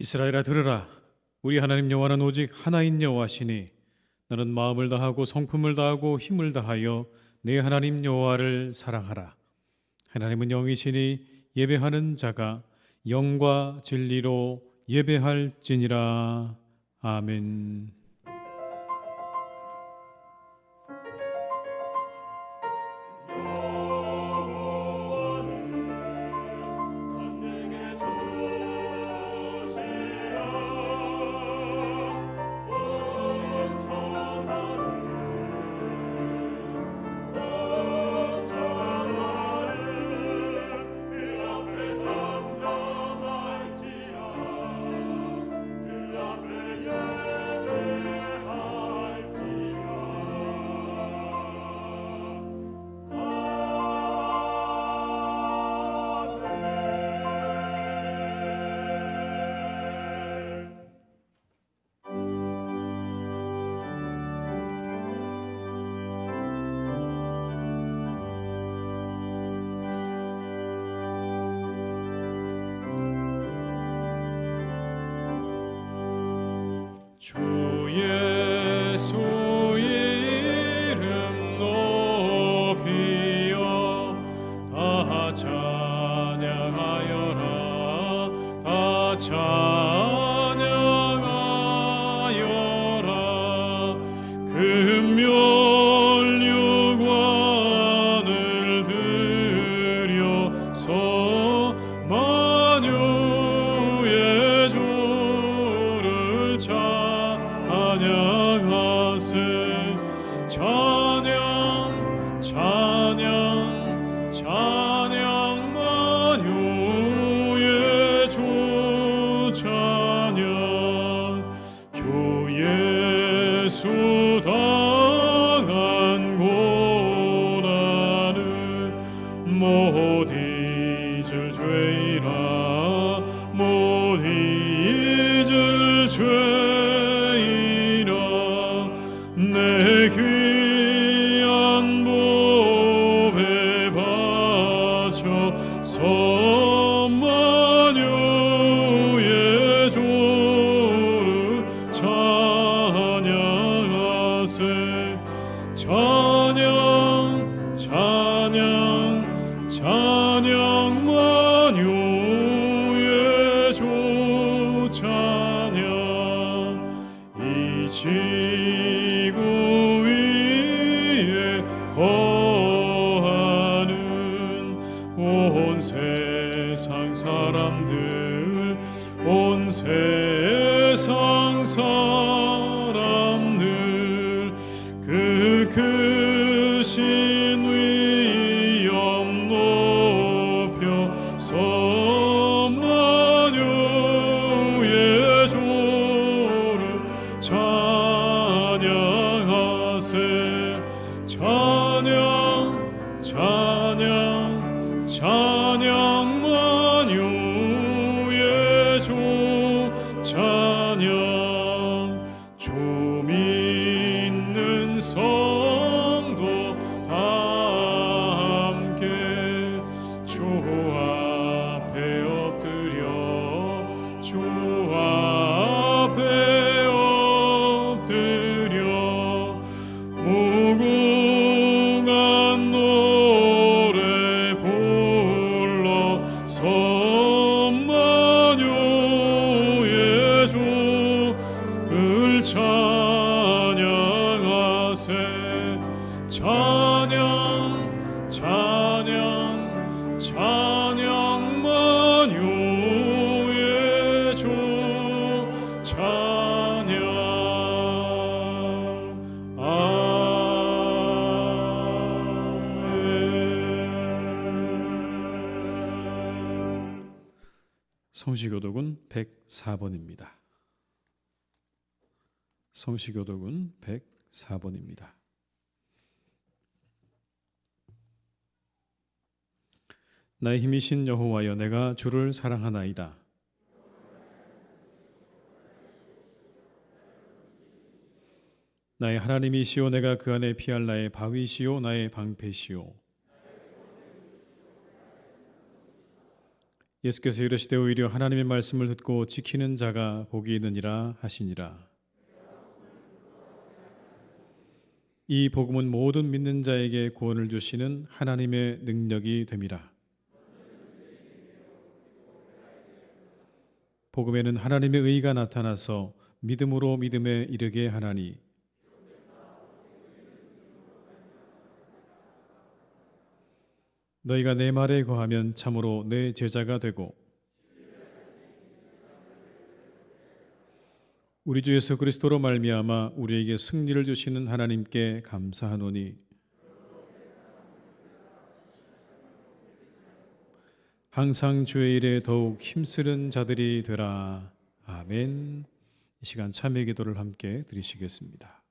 이스라엘아 들으라. 우리 하나님 여호와는 오직 하나인 여호와시니 너는 마음을 다하고 성품을 다하고 힘을 다하여 네 하나님 여호와를 사랑하라. 하나님은 영이시니 예배하는 자가 영과 진리로 예배할지니라. 아멘. 주 예수 이름 높이여 다 찬양하여라. 다 찬양하여라. 금멸류관을 들여서 만유의 주를 찬양하세. 찬양 찬양 찬양 만유의 주 찬양. 주 예수 당한 고난을 못 잊을 죄이라. 못 잊을 죄이라. 내 귀한 몸에 바쳐서 만유의 주를 찬양하세. 찬양 찬양 찬양 만유의 주 찬양. 이 지구 위에 거하는 온 세상 사람들, 온 세상 사람들 그 크신 위엄 높여서 만유의 주를 찬양하세. 찬양 찬양 찬양 만유의 주 찬양. 주 믿는 성도 다 함께 주 앞에 엎드려. 주 앞에 엎드려 무궁한 노래 불러서 만유의 주를 찬양하세. 찬양 찬양 찬양 만유의 주 찬양. 아멘. 성시교독은 104번입니다. 성시교독은 104번입니다. 나의 힘이신 여호와여, 내가 주를 사랑하나이다. 나의 하나님이시오, 내가 그 안에 피할 나의 바위시오, 나의 방패시오. 예수께서 이르시되 오히려 하나님의 말씀을 듣고 지키는 자가 복이 있느니라 하시니라. 이 복음은 모든 믿는 자에게 구원을 주시는 하나님의 능력이 됨이라. 복음에는 하나님의 의가 나타나서 믿음으로 믿음에 이르게 하나니 너희가 내 말에 거하면 참으로 내 제자가 되고 우리 주 예수 그리스도로 말미암아 우리에게 승리를 주시는 하나님께 감사하노니 항상 주의 일에 더욱 힘쓰는 자들이 되라. 아멘. 이 시간 참회 기도를 함께 드리시겠습니다.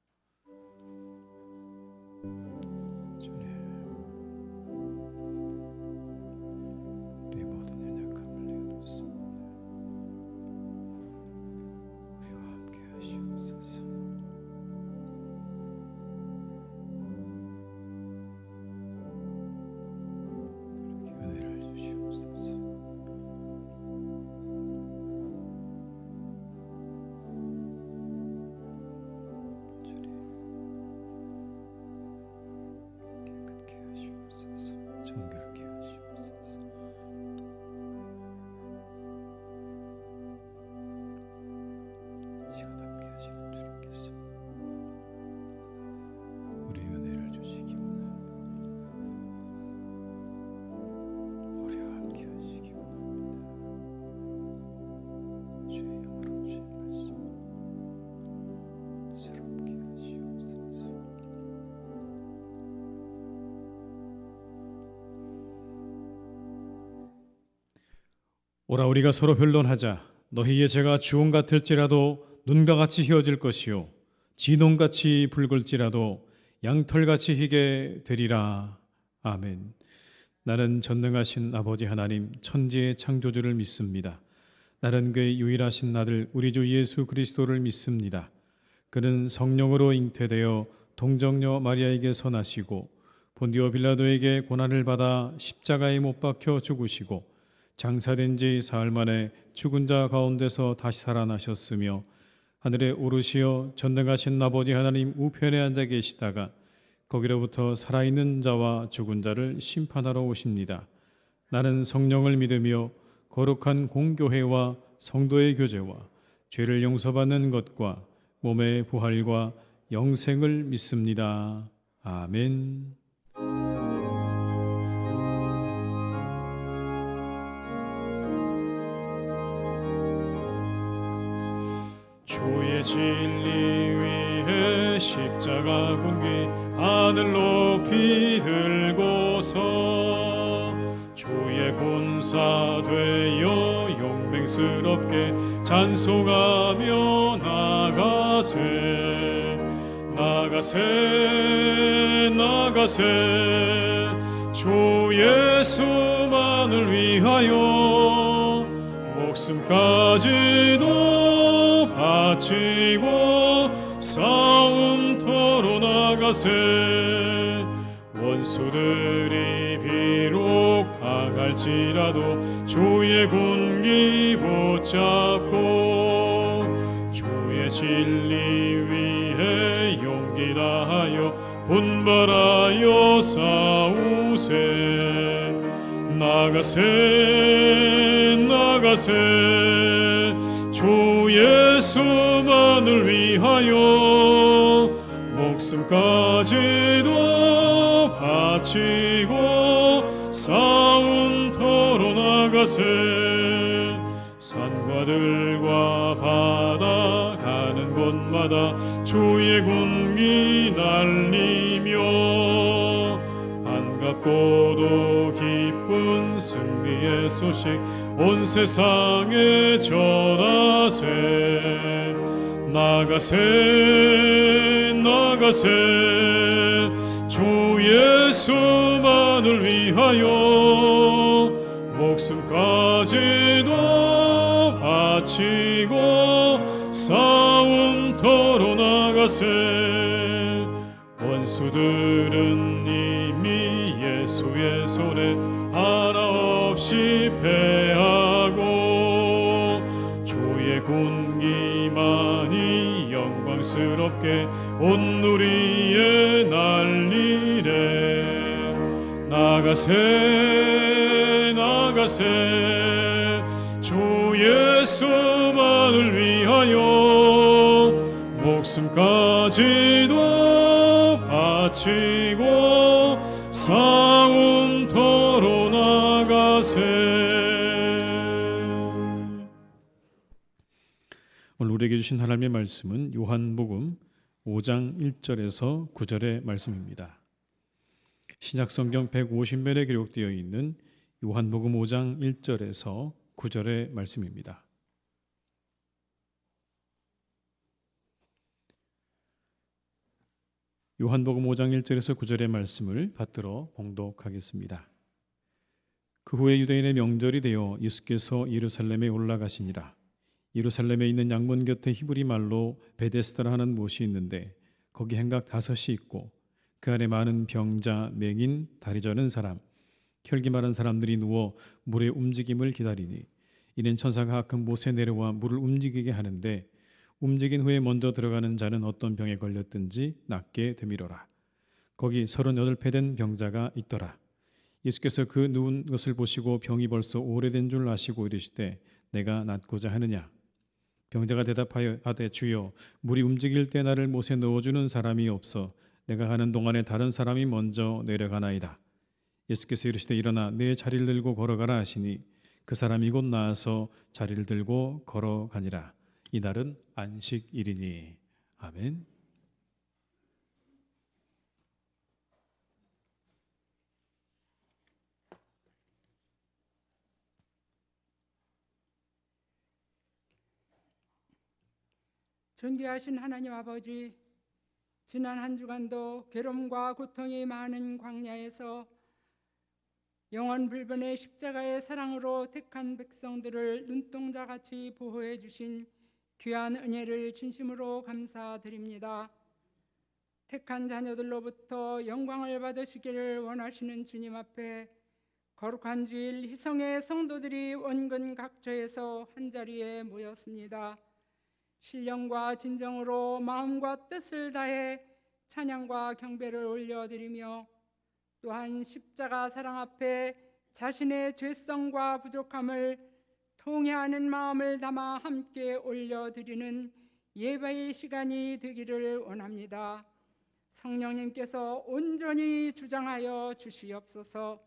정결케 하시옵소서. 시간 함께 하시는 주님께서 우리 은혜를 주시기 원합니다. 우리와 함께 하시기 원합니다. 주의 영으로 주의 말씀 새롭게 하시옵소서. 오라 우리가 서로 변론하자. 너희의 죄가 주홍 같을지라도 눈과 같이 희어질 것이요 진홍같이 붉을지라도 양털같이 희게 되리라. 아멘. 나는 전능하신 아버지 하나님 천지의 창조주를 믿습니다. 나는 그의 유일하신 아들 우리 주 예수 그리스도를 믿습니다. 그는 성령으로 잉태되어 동정녀 마리아에게서 나시고 본디오 빌라도에게 고난을 받아 십자가에 못 박혀 죽으시고 장사된 지 사흘 만에 죽은 자 가운데서 다시 살아나셨으며 하늘에 오르시어 전능하신 아버지 하나님 우편에 앉아 계시다가 거기로부터 살아있는 자와 죽은 자를 심판하러 오십니다. 나는 성령을 믿으며 거룩한 공교회와 성도의 교제와 죄를 용서받는 것과 몸의 부활과 영생을 믿습니다. 아멘. 주의 진리 위에 십자가 군기 하늘 높이 들고서 주의 군사 되어 용맹스럽게 찬송하며 나가세 나가세 나가세 주 예수만을 위하여 목숨까지도 바치고 싸움터로 나가세 원수들이 비록 강할지라도 주의 군기 붙잡고 주의 진리 위에 용기 다하여 분발하여 싸우세 나가세 나가세 주 예수만을 위하여 목숨까지도 바치고 싸움터로 나가세 산과 들과 바다 가는 곳마다 주의 군기 날리며 반갑고도 기쁜 승리의 소식 온 세상에 전하세 나가세 나가세 주 예수만을 위하여 목숨까지도 바치고 싸움터로 나가세 원수들 그들은 이미 예수의 손에 하나 없이 패하고 주의 군기만이 영광스럽게 온 누리에 날리네. 나가세 주 예수만을 위하여 목숨까지도 바치고 싸움터로 나가세. 오늘 우리에게 주신 하나님의 말씀은 요한복음 5장 1절에서 9절의 말씀입니다. 신약성경 150면에 기록되어 있는 요한복음 5장 1절에서 9절의 말씀입니다. 요한복음 5장 1절에서 9절의 말씀을 받들어 봉독하겠습니다. 그 후에 유대인의 명절이 되어 예수께서 예루살렘에 올라가시니라. 예루살렘에 있는 양문 곁에 히브리 말로 베데스다라 하는 못이 있는데 거기 행각 5이 있고 그 안에 많은 병자, 맹인, 다리 저는 사람, 혈기 마른 사람들이 누워 물의 움직임을 기다리니 이는 천사가 가끔 못에 내려와 물을 움직이게 하는데 움직인 후에 먼저 들어가는 자는 어떤 병에 걸렸든지 낫게 되밀어라. 거기 38배 된 병자가 있더라. 예수께서 그 누운 것을 보시고 병이 벌써 오래된 줄 아시고 이르시되 내가 낫고자 하느냐. 병자가 대답하여 하되 주여 물이 움직일 때 나를 못에 넣어주는 사람이 없어 내가 가는 동안에 다른 사람이 먼저 내려가나이다. 예수께서 이르시되 일어나 내 자리를 들고 걸어가라 하시니 그 사람이 곧 나아서 자리를 들고 걸어가니라. 이날은 안식일이니. 아멘. 존귀하신 하나님 아버지, 지난 한 주간도 괴로움과 고통이 많은 광야에서 영원 불변의 십자가의 사랑으로 택한 백성들을 눈동자같이 보호해 주신 귀한 은혜를 진심으로 감사드립니다. 택한 자녀들로부터 영광을 받으시기를 원하시는 주님 앞에 거룩한 주일 희성의 성도들이 원근 각처에서 한자리에 모였습니다. 신령과 진정으로 마음과 뜻을 다해 찬양과 경배를 올려드리며 또한 십자가 사랑 앞에 자신의 죄성과 부족함을 통회하는 마음을 담아 함께 올려드리는 예배의 시간이 되기를 원합니다. 성령님께서 온전히 주장하여 주시옵소서.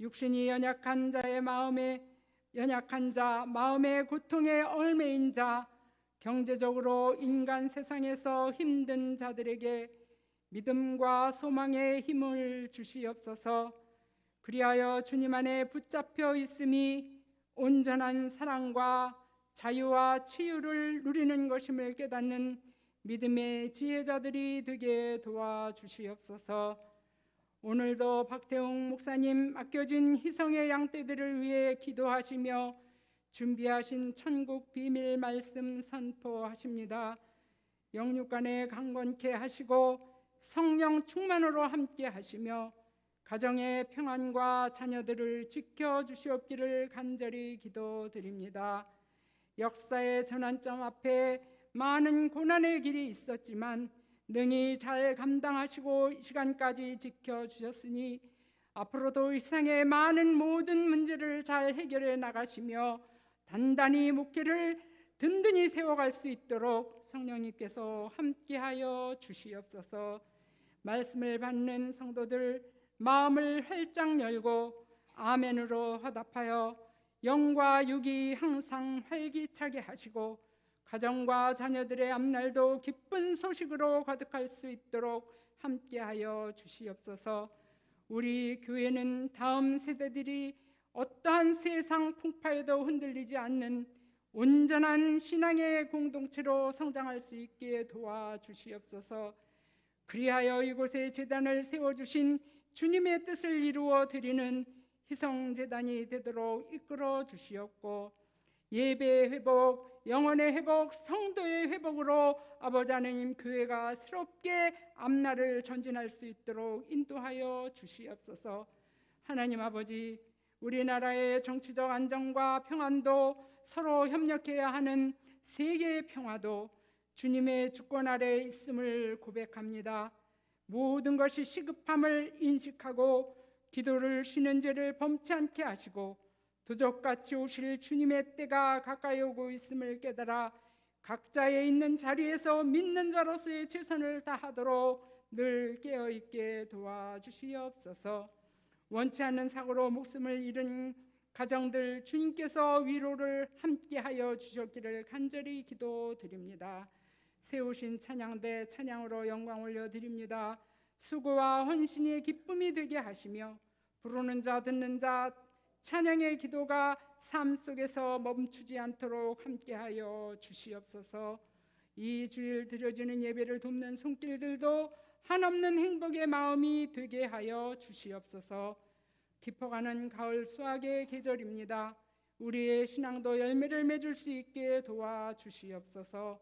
육신이 연약한 자의 마음에 연약한 자, 마음의 고통에 얽매인 자, 경제적으로 인간 세상에서 힘든 자들에게 믿음과 소망의 힘을 주시옵소서. 그리하여 주님 안에 붙잡혀 있음이 온전한 사랑과 자유와 치유를 누리는 것임을 깨닫는 믿음의 지혜자들이 되게 도와주시옵소서. 오늘도 박태웅 목사님 맡겨진 희성의 양떼들을 위해 기도하시며 준비하신 천국 비밀 말씀 선포하십니다. 영육간에 강건케 하시고 성령 충만으로 함께 하시며 가정의 평안과 자녀들을 지켜주시옵기를 간절히 기도드립니다. 역사의 전환점 앞에 많은 고난의 길이 있었지만 능히 잘 감당하시고 이 시간까지 지켜주셨으니 앞으로도 이 세상의 많은 모든 문제를 잘 해결해 나가시며 단단히 목회를 든든히 세워갈 수 있도록 성령님께서 함께하여 주시옵소서. 말씀을 받는 성도들 마음을 활짝 열고 아멘으로 화답하여 영과 육이 항상 활기차게 하시고 가정과 자녀들의 앞날도 기쁜 소식으로 가득할 수 있도록 함께하여 주시옵소서. 우리 교회는 다음 세대들이 어떠한 세상 풍파에도 흔들리지 않는 온전한 신앙의 공동체로 성장할 수 있게 도와주시옵소서. 그리하여 이곳에 제단을 세워주신 주님의 뜻을 이루어 드리는 희성제단이 되도록 이끌어 주시옵고 예배 회복, 영혼의 회복, 성도의 회복으로 아버지 하나님 교회가 새롭게 앞날을 전진할 수 있도록 인도하여 주시옵소서. 하나님 아버지, 우리나라의 정치적 안정과 평안도, 서로 협력해야 하는 세계의 평화도 주님의 주권 아래에 있음을 고백합니다. 모든 것이 시급함을 인식하고 기도를 쉬는 죄를 범치 않게 하시고 도적같이 오실 주님의 때가 가까이 오고 있음을 깨달아 각자의 있는 자리에서 믿는 자로서의 최선을 다하도록 늘 깨어있게 도와주시옵소서. 원치 않는 사고로 목숨을 잃은 가정들 주님께서 위로를 함께하여 주셨기를 간절히 기도드립니다. 세우신 찬양대 찬양으로 영광 올려드립니다. 수고와 헌신이 기쁨이 되게 하시며 부르는 자 듣는 자 찬양의 기도가 삶 속에서 멈추지 않도록 함께하여 주시옵소서. 이 주일 드려지는 예배를 돕는 손길들도 한없는 행복의 마음이 되게 하여 주시옵소서. 깊어가는 가을 수확의 계절입니다. 우리의 신앙도 열매를 맺을 수 있게 도와주시옵소서.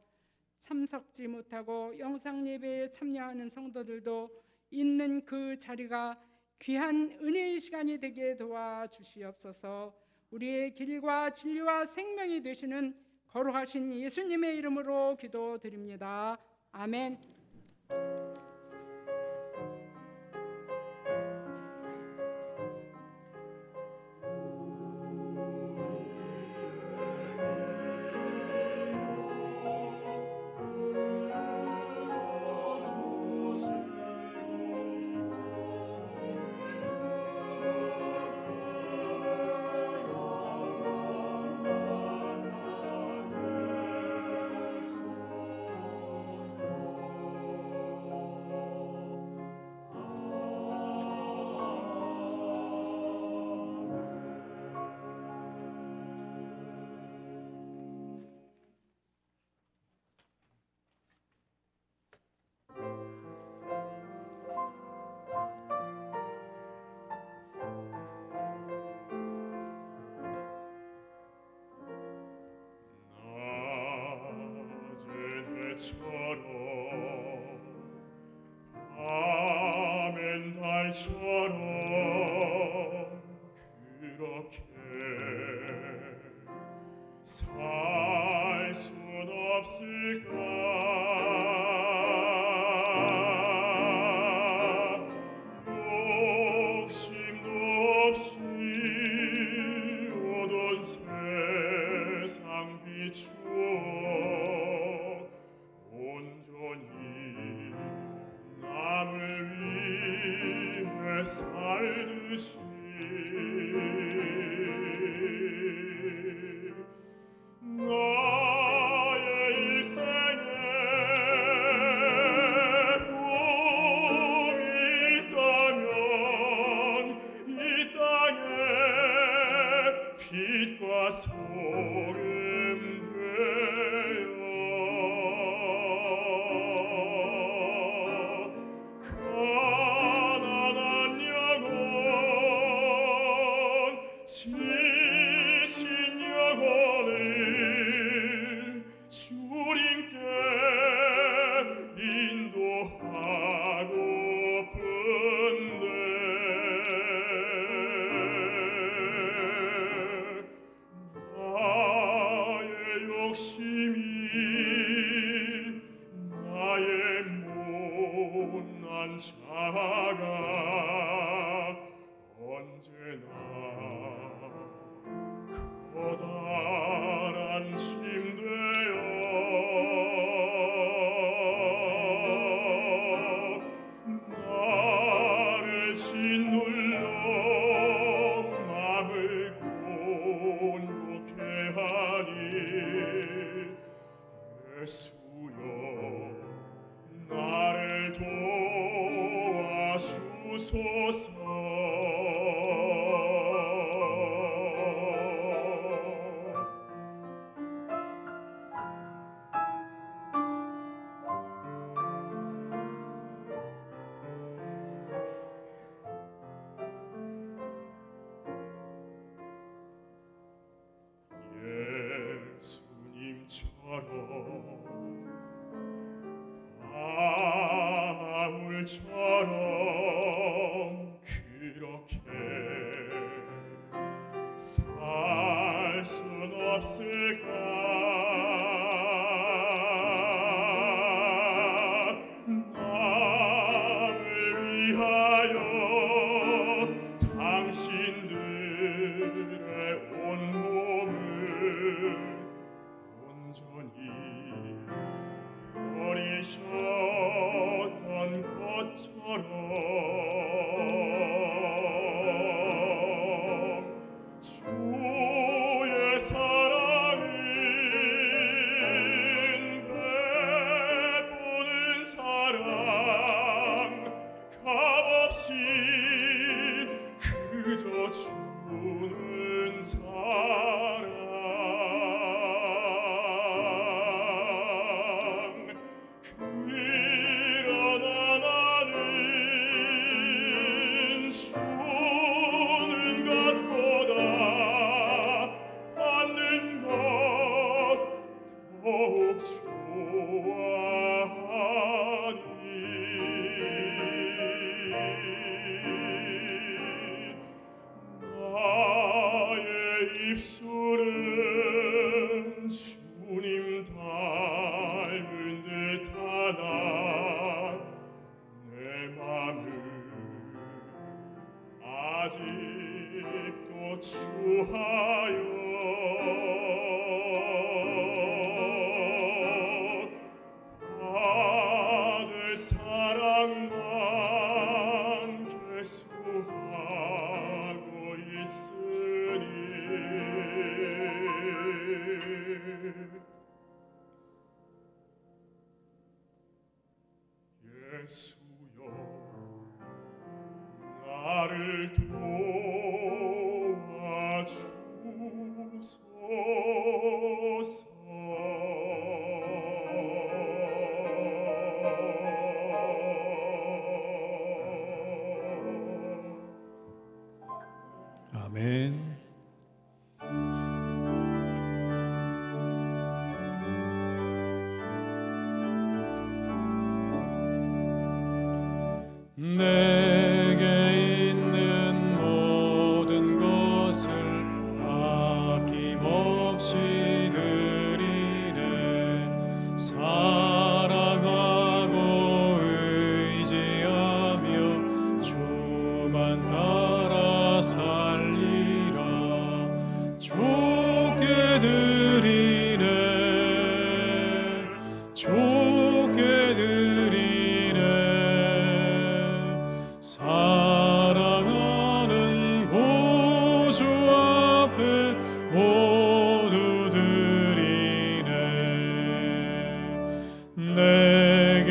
참석지 못하고 영상 예배에 참여하는 성도들도 있는 그 자리가 귀한 은혜의 시간이 되게 도와주시옵소서. 우리의 길과 진리와 생명이 되시는 거룩하신 예수님의 이름으로 기도드립니다. 아멘. 밤엔 달처럼 그렇게 살 순 없을까? 욕심도 없이 오던 세상 비추어 온전히 남을 위해 살듯이 나의 일생에 꿈이 있다면 이 땅에 빛과 소금 되어 가난한 영혼 지신 영혼을 주님께 인도하고픈데 나의 욕심이 나의 못난 자가 언제나 커다란 짐 되어 나를 짓눌러 맘을 곤욕해 하니 예수여 나를 도와주소서. 예수님 주의 사랑은 베푸는 사랑 값없이 그저 주는 사랑 그러나 나는 주는 것보다 받는 것 더욱 좋아하니 나의 입술은 주님 닮은 듯하나 내 맘은 아직도 추하여 받을 사랑만 계수하고 있으니 예수여 나를 도와주소서. 아멘. 내게 있는 모든 것을 아낌없이 드리네. 사랑하고 의지하며 주만 따라 살리라. 좋게 드리네. 좋게 드리네. 사랑하는 구주 앞에 모두 드리네. 내게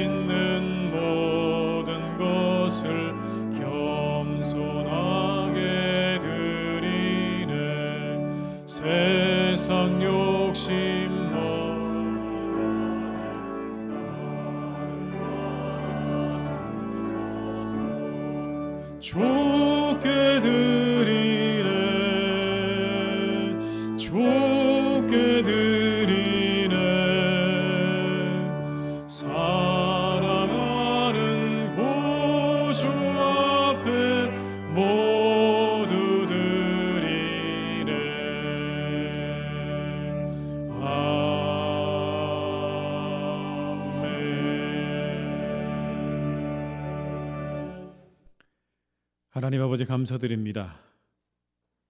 있는 모든 것을 겸손하게 드리네. 세상 욕심 좋게 드리네. 좋게 드리네. 사랑하는 구주 앞에 모두 드리네. 하나님 아버지 감사드립니다.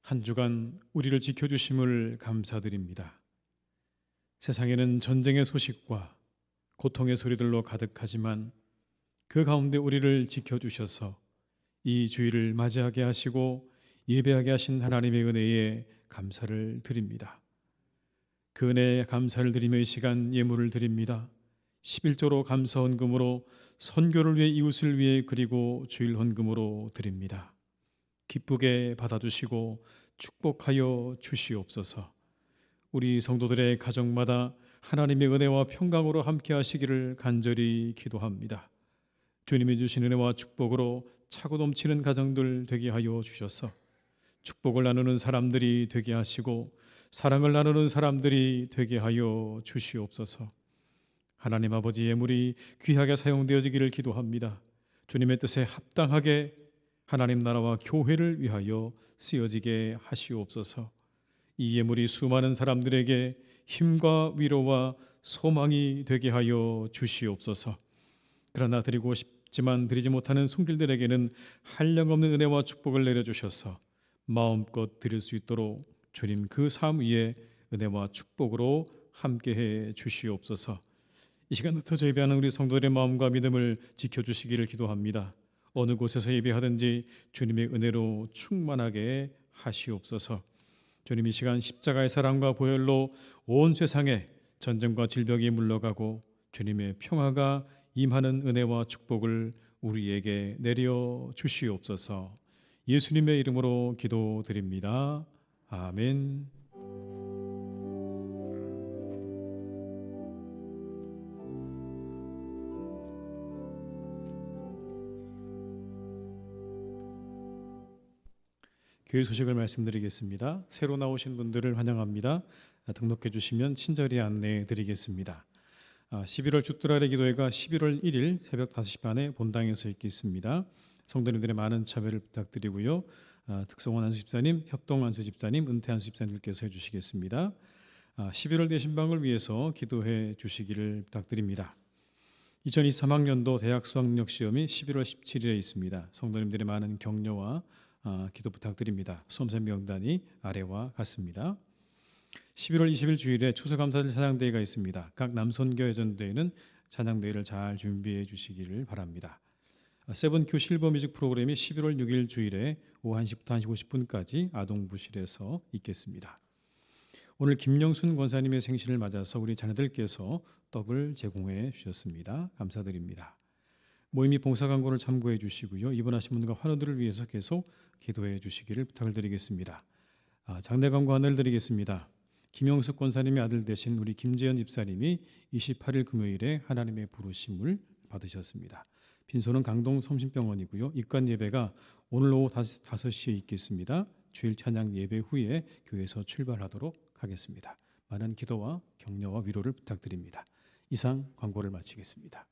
한 주간 우리를 지켜주심을 감사드립니다. 세상에는 전쟁의 소식과 고통의 소리들로 가득하지만 그 가운데 우리를 지켜주셔서 이 주일을 맞이하게 하시고 예배하게 하신 하나님의 은혜에 감사를 드립니다. 그 은혜에 감사를 드리며 이 시간 예물을 드립니다. 11조로 감사 헌금으로 선교를 위해 이웃을 위해 그리고 주일 헌금으로 드립니다. 기쁘게 받아주시고 축복하여 주시옵소서. 우리 성도들의 가정마다 하나님의 은혜와 평강으로 함께 하시기를 간절히 기도합니다. 주님이 주신 은혜와 축복으로 차고 넘치는 가정들 되게 하여 주셔서 축복을 나누는 사람들이 되게 하시고 사랑을 나누는 사람들이 되게 하여 주시옵소서. 하나님 아버지 예물이 귀하게 사용되어지기를 기도합니다. 주님의 뜻에 합당하게 하나님 나라와 교회를 위하여 쓰여지게 하시옵소서. 이 예물이 수많은 사람들에게 힘과 위로와 소망이 되게 하여 주시옵소서. 그러나 드리고 싶지만 드리지 못하는 손길들에게는 한량없는 은혜와 축복을 내려주셔서 마음껏 드릴 수 있도록 주님 그 삶 위에 은혜와 축복으로 함께해 주시옵소서. 이 시간 흩어져 예배하는 우리 성도들의 마음과 믿음을 지켜주시기를 기도합니다. 어느 곳에서 예배하든지 주님의 은혜로 충만하게 하시옵소서. 주님, 이 시간 십자가의 사랑과 보혈로 온 세상에 전쟁과 질병이 물러가고 주님의 평화가 임하는 은혜와 축복을 우리에게 내려 주시옵소서. 예수님의 이름으로 기도드립니다. 아멘. 교회 소식을 말씀드리겠습니다. 새로 나오신 분들을 환영합니다. 등록해 주시면 친절히 안내해 드리겠습니다. 11월 주뚜라리 기도회가 11월 1일 새벽 5시 반에 본당에서 있겠습니다. 성도님들의 많은 참여를 부탁드리고요. 특성원 안수집사님, 협동 안수집사님, 은퇴 안수집사님께서 해주시겠습니다. 11월 대신방을 위해서 기도해 주시기를 부탁드립니다. 2023학년도 대학 수학능력시험이 11월 17일에 있습니다. 성도님들의 많은 격려와 기도 부탁드립니다. 수험생 명단이 아래와 같습니다. 11월 20일 주일에 추수감사절 찬양대회가 있습니다. 각 남선교회 전도회는 찬양대회를 잘 준비해 주시기를 바랍니다. 세븐큐 실버 뮤직 프로그램이 11월 6일 주일에 오후 1시부터 1시 50분까지 아동부실에서 있겠습니다. 오늘 김영순 권사님의 생신을 맞아서 우리 자녀들께서 떡을 제공해 주셨습니다. 감사드립니다. 모임이 봉사 광고를 참고해 주시고요. 입원하신 분과 환우들을 위해서 계속 기도해 주시기를 부탁을 드리겠습니다. 장례 광고 하나를 드리겠습니다. 김영숙 권사님의 아들 되신 우리 김재현 집사님이 28일 금요일에 하나님의 부르심을 받으셨습니다. 빈소는 강동 섬신병원이고요. 입관 예배가 오늘 오후 5시에 있겠습니다. 주일 찬양 예배 후에 교회에서 출발하도록 하겠습니다. 많은 기도와 격려와 위로를 부탁드립니다. 이상 광고를 마치겠습니다.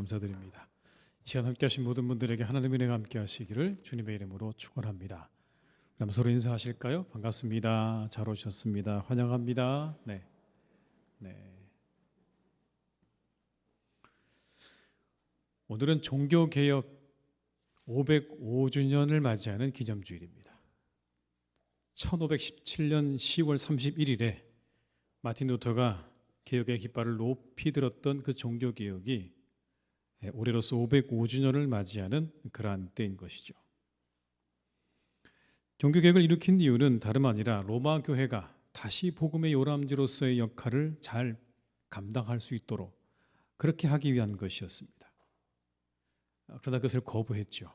감사드립니다. 이 시간 함께 하신 모든 분들에게 하나님의 은혜가 함께 하시기를 주님의 이름으로 축원합니다. 그럼 서로 인사하실까요? 반갑습니다. 잘 오셨습니다. 환영합니다. 네. 오늘은 종교개혁 505주년을 맞이하는 기념주일입니다. 1517년 10월 31일에 마틴 루터가 개혁의 깃발을 높이 들었던 그 종교개혁이 올해로서 505주년을 맞이하는 그러한 때인 것이죠. 종교개혁을 일으킨 이유는 다름 아니라 로마 교회가 다시 복음의 요람지로서의 역할을 잘 감당할 수 있도록 그렇게 하기 위한 것이었습니다. 그러나 그것을 거부했죠.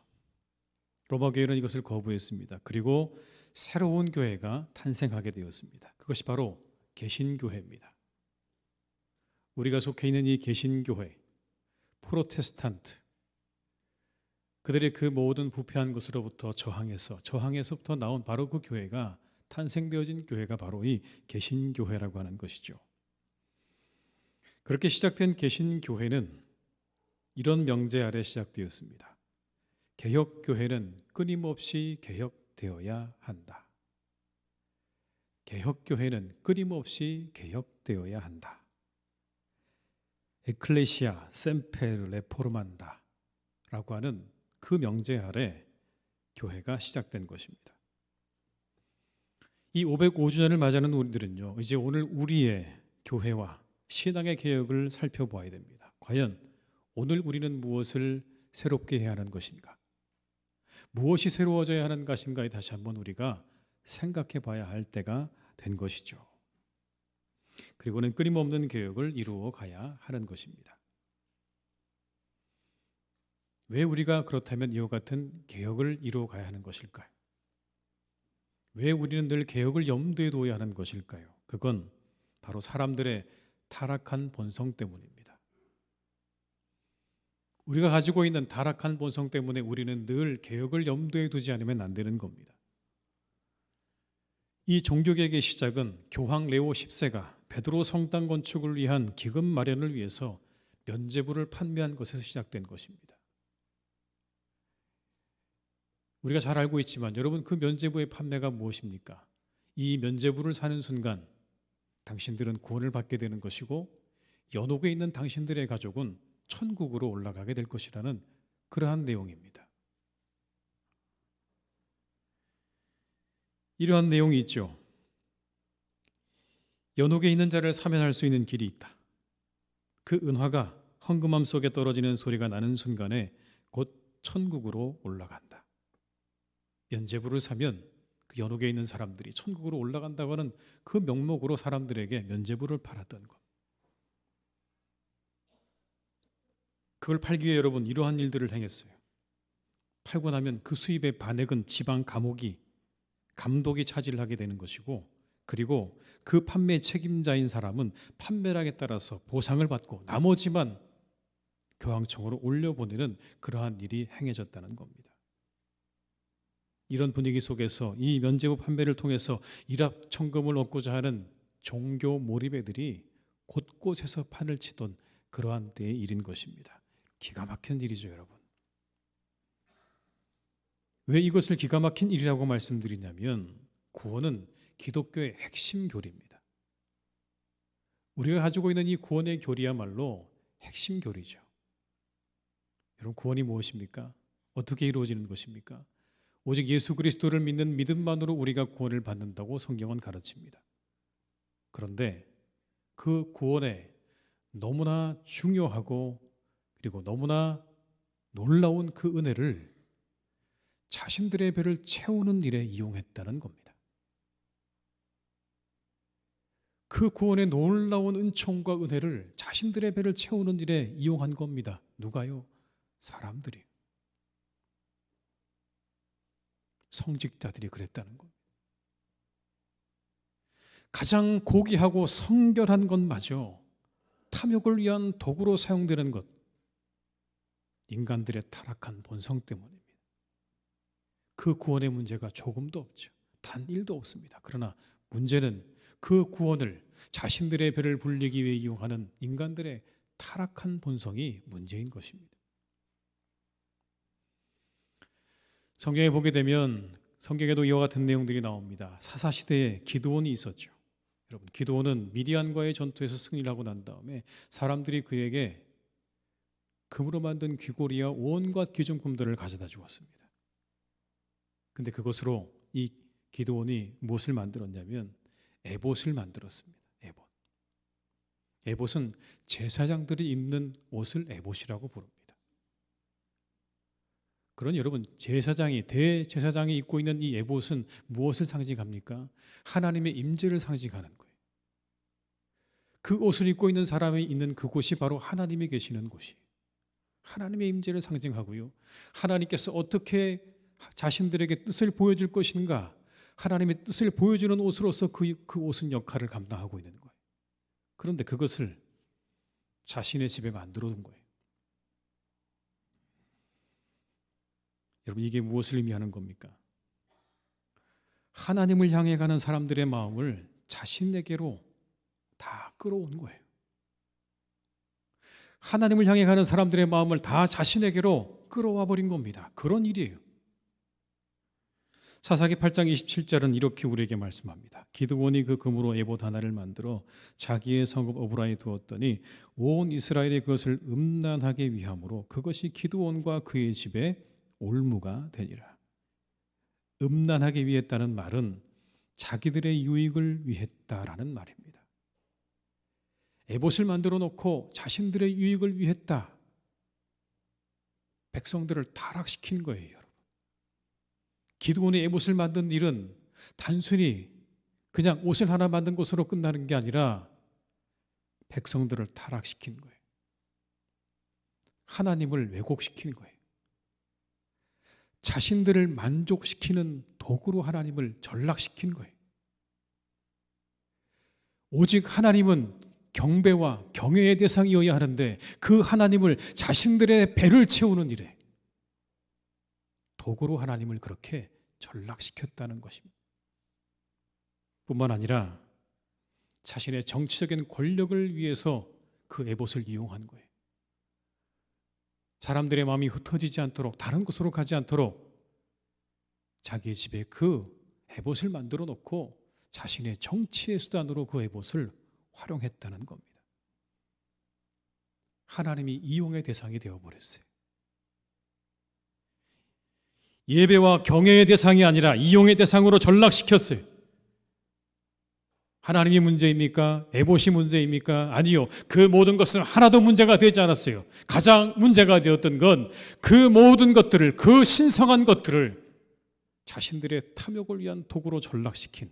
로마 교회는 이것을 거부했습니다. 그리고 새로운 교회가 탄생하게 되었습니다. 그것이 바로 개신교회입니다. 우리가 속해 있는 이 개신교회, 프로테스탄트, 그들의 그 모든 부패한 것으로부터 저항에서부터 나온 바로 그 교회가 탄생되어진 교회가 바로 이 개신교회라고 하는 것이죠. 그렇게 시작된 개신교회는 이런 명제 아래 시작되었습니다. 개혁교회는 끊임없이 개혁되어야 한다. 개혁교회는 끊임없이 개혁되어야 한다. 에클레시아 셈페르 레포르만다 라고 하는 그 명제 아래 교회가 시작된 것입니다. 이 505주년을 맞이하는 우리들은요, 이제 오늘 우리의 교회와 신앙의 개혁을 살펴보아야 됩니다. 과연 오늘 우리는 무엇을 새롭게 해야 하는 것인가? 무엇이 새로워져야 하는 것인가에 다시 한번 우리가 생각해 봐야 할 때가 된 것이죠. 그리고는 끊임없는 개혁을 이루어 가야 하는 것입니다. 왜 우리가 그렇다면 이와 같은 개혁을 이루어 가야 하는 것일까요? 왜 우리는 늘 개혁을 염두에 두어야 하는 것일까요? 그건 바로 사람들의 타락한 본성 때문입니다. 우리가 가지고 있는 타락한 본성 때문에 우리는 늘 개혁을 염두에 두지 않으면 안 되는 겁니다. 이 종교개혁의 시작은 교황 레오 10세가 베드로 성당 건축을 위한 기금 마련을 위해서 면죄부를 판매한 것에서 시작된 것입니다. 우리가 잘 알고 있지만 여러분, 그 면죄부의 판매가 무엇입니까? 이 면죄부를 사는 순간 당신들은 구원을 받게 되는 것이고 연옥에 있는 당신들의 가족은 천국으로 올라가게 될 것이라는 그러한 내용입니다. 이러한 내용이 있죠. 연옥에 있는 자를 사면할 수 있는 길이 있다. 그 은화가 헝금함 속에 떨어지는 소리가 나는 순간에 곧 천국으로 올라간다. 면죄부를 사면 그 연옥에 있는 사람들이 천국으로 올라간다고 하는 그 명목으로 사람들에게 면죄부를 팔았던 것. 그걸 팔기 위해 여러분 이러한 일들을 행했어요. 팔고 나면 그 수입의 반액은 지방 감독이 차지를 하게 되는 것이고, 그리고 그 판매 책임자인 사람은 판매량에 따라서 보상을 받고 나머지만 교황청으로 올려보내는 그러한 일이 행해졌다는 겁니다. 이런 분위기 속에서 이 면죄부 판매를 통해서 일합천금을 얻고자 하는 종교 몰입애들이 곳곳에서 판을 치던 그러한 때의 일인 것입니다. 기가 막힌 일이죠, 여러분. 왜 이것을 기가 막힌 일이라고 말씀드리냐면 구원은 기독교의 핵심 교리입니다. 우리가 가지고 있는 이 구원의 교리야말로 핵심 교리죠. 여러분, 구원이 무엇입니까? 어떻게 이루어지는 것입니까? 오직 예수 그리스도를 믿는 믿음만으로 우리가 구원을 받는다고 성경은 가르칩니다. 그런데 그 구원에 너무나 중요하고 그리고 너무나 놀라운 그 은혜를 자신들의 배를 채우는 일에 이용했다는 겁니다. 그 구원의 놀라운 은총과 은혜를 자신들의 배를 채우는 일에 이용한 겁니다. 누가요? 사람들이. 성직자들이 그랬다는 겁니다. 가장 고귀하고 성결한 것마저 탐욕을 위한 도구로 사용되는 것, 인간들의 타락한 본성 때문입니다. 그 구원의 문제가 조금도 없죠. 단 1도 없습니다. 그러나 문제는 그 구원을 자신들의 배를 불리기 위해 이용하는 인간들의 타락한 본성이 문제인 것입니다. 성경에 보게 되면 성경에도 이와 같은 내용들이 나옵니다. 사사시대에 기드온이 있었죠. 여러분, 기드온은 미디안과의 전투에서 승리를 하고 난 다음에 사람들이 그에게 금으로 만든 귀고리와 온갖 귀중품들을 가져다 주었습니다. 근데 그것으로 이 기드온이 무엇을 만들었냐면 에봇을 만들었습니다. 에봇. 에봇은 제사장들이 입는 옷을 에봇이라고 부릅니다. 그런 여러분, 대제사장이 입고 있는 이 에봇은 무엇을 상징합니까? 하나님의 임재를 상징하는 거예요. 그 옷을 입고 있는 사람이 있는 그곳이 바로 하나님이 계시는 곳이에요. 하나님의 임재를 상징하고요. 하나님께서 어떻게 자신들에게 뜻을 보여줄 것인가, 하나님의 뜻을 보여주는 옷으로서 그 옷은 역할을 감당하고 있는 거예요. 그런데 그것을 자신의 집에 만들어 둔 거예요. 여러분, 이게 무엇을 의미하는 겁니까? 하나님을 향해 가는 사람들의 마음을 자신에게로 다 끌어온 거예요. 하나님을 향해 가는 사람들의 마음을 다 자신에게로 끌어와 버린 겁니다. 그런 일이에요. 사사기 8장 27절은 이렇게 우리에게 말씀합니다. 기드온이 그 금으로 에봇 하나를 만들어 자기의 성읍 어브라에 두었더니 온 이스라엘이 그것을 음란하게 위함으로 그것이 기드온과 그의 집에 올무가 되니라. 음란하게 위했다는 말은 자기들의 유익을 위했다라는 말입니다. 에봇을 만들어 놓고 자신들의 유익을 위했다. 백성들을 타락시킨 거예요, 여러분. 기드온이 에봇을 만든 일은 단순히 그냥 옷을 하나 만든 것으로 끝나는 게 아니라 백성들을 타락시킨 거예요. 하나님을 왜곡시킨 거예요. 자신들을 만족시키는 도구로 하나님을 전락시킨 거예요. 오직 하나님은 경배와 경외의 대상이어야 하는데 그 하나님을 자신들의 배를 채우는 일에 도구로 하나님을 그렇게 전락시켰다는 것입니다. 뿐만 아니라 자신의 정치적인 권력을 위해서 그 에봇을 이용한 거예요. 사람들의 마음이 흩어지지 않도록, 다른 곳으로 가지 않도록 자기의 집에 그 에봇을 만들어 놓고 자신의 정치의 수단으로 그 에봇을 활용했다는 겁니다. 하나님이 이용의 대상이 되어버렸어요. 예배와 경외의 대상이 아니라 이용의 대상으로 전락시켰어요. 하나님이 문제입니까? 에봇이 문제입니까? 아니요. 그 모든 것은 하나도 문제가 되지 않았어요. 가장 문제가 되었던 건 그 모든 것들을, 그 신성한 것들을 자신들의 탐욕을 위한 도구로 전락시킨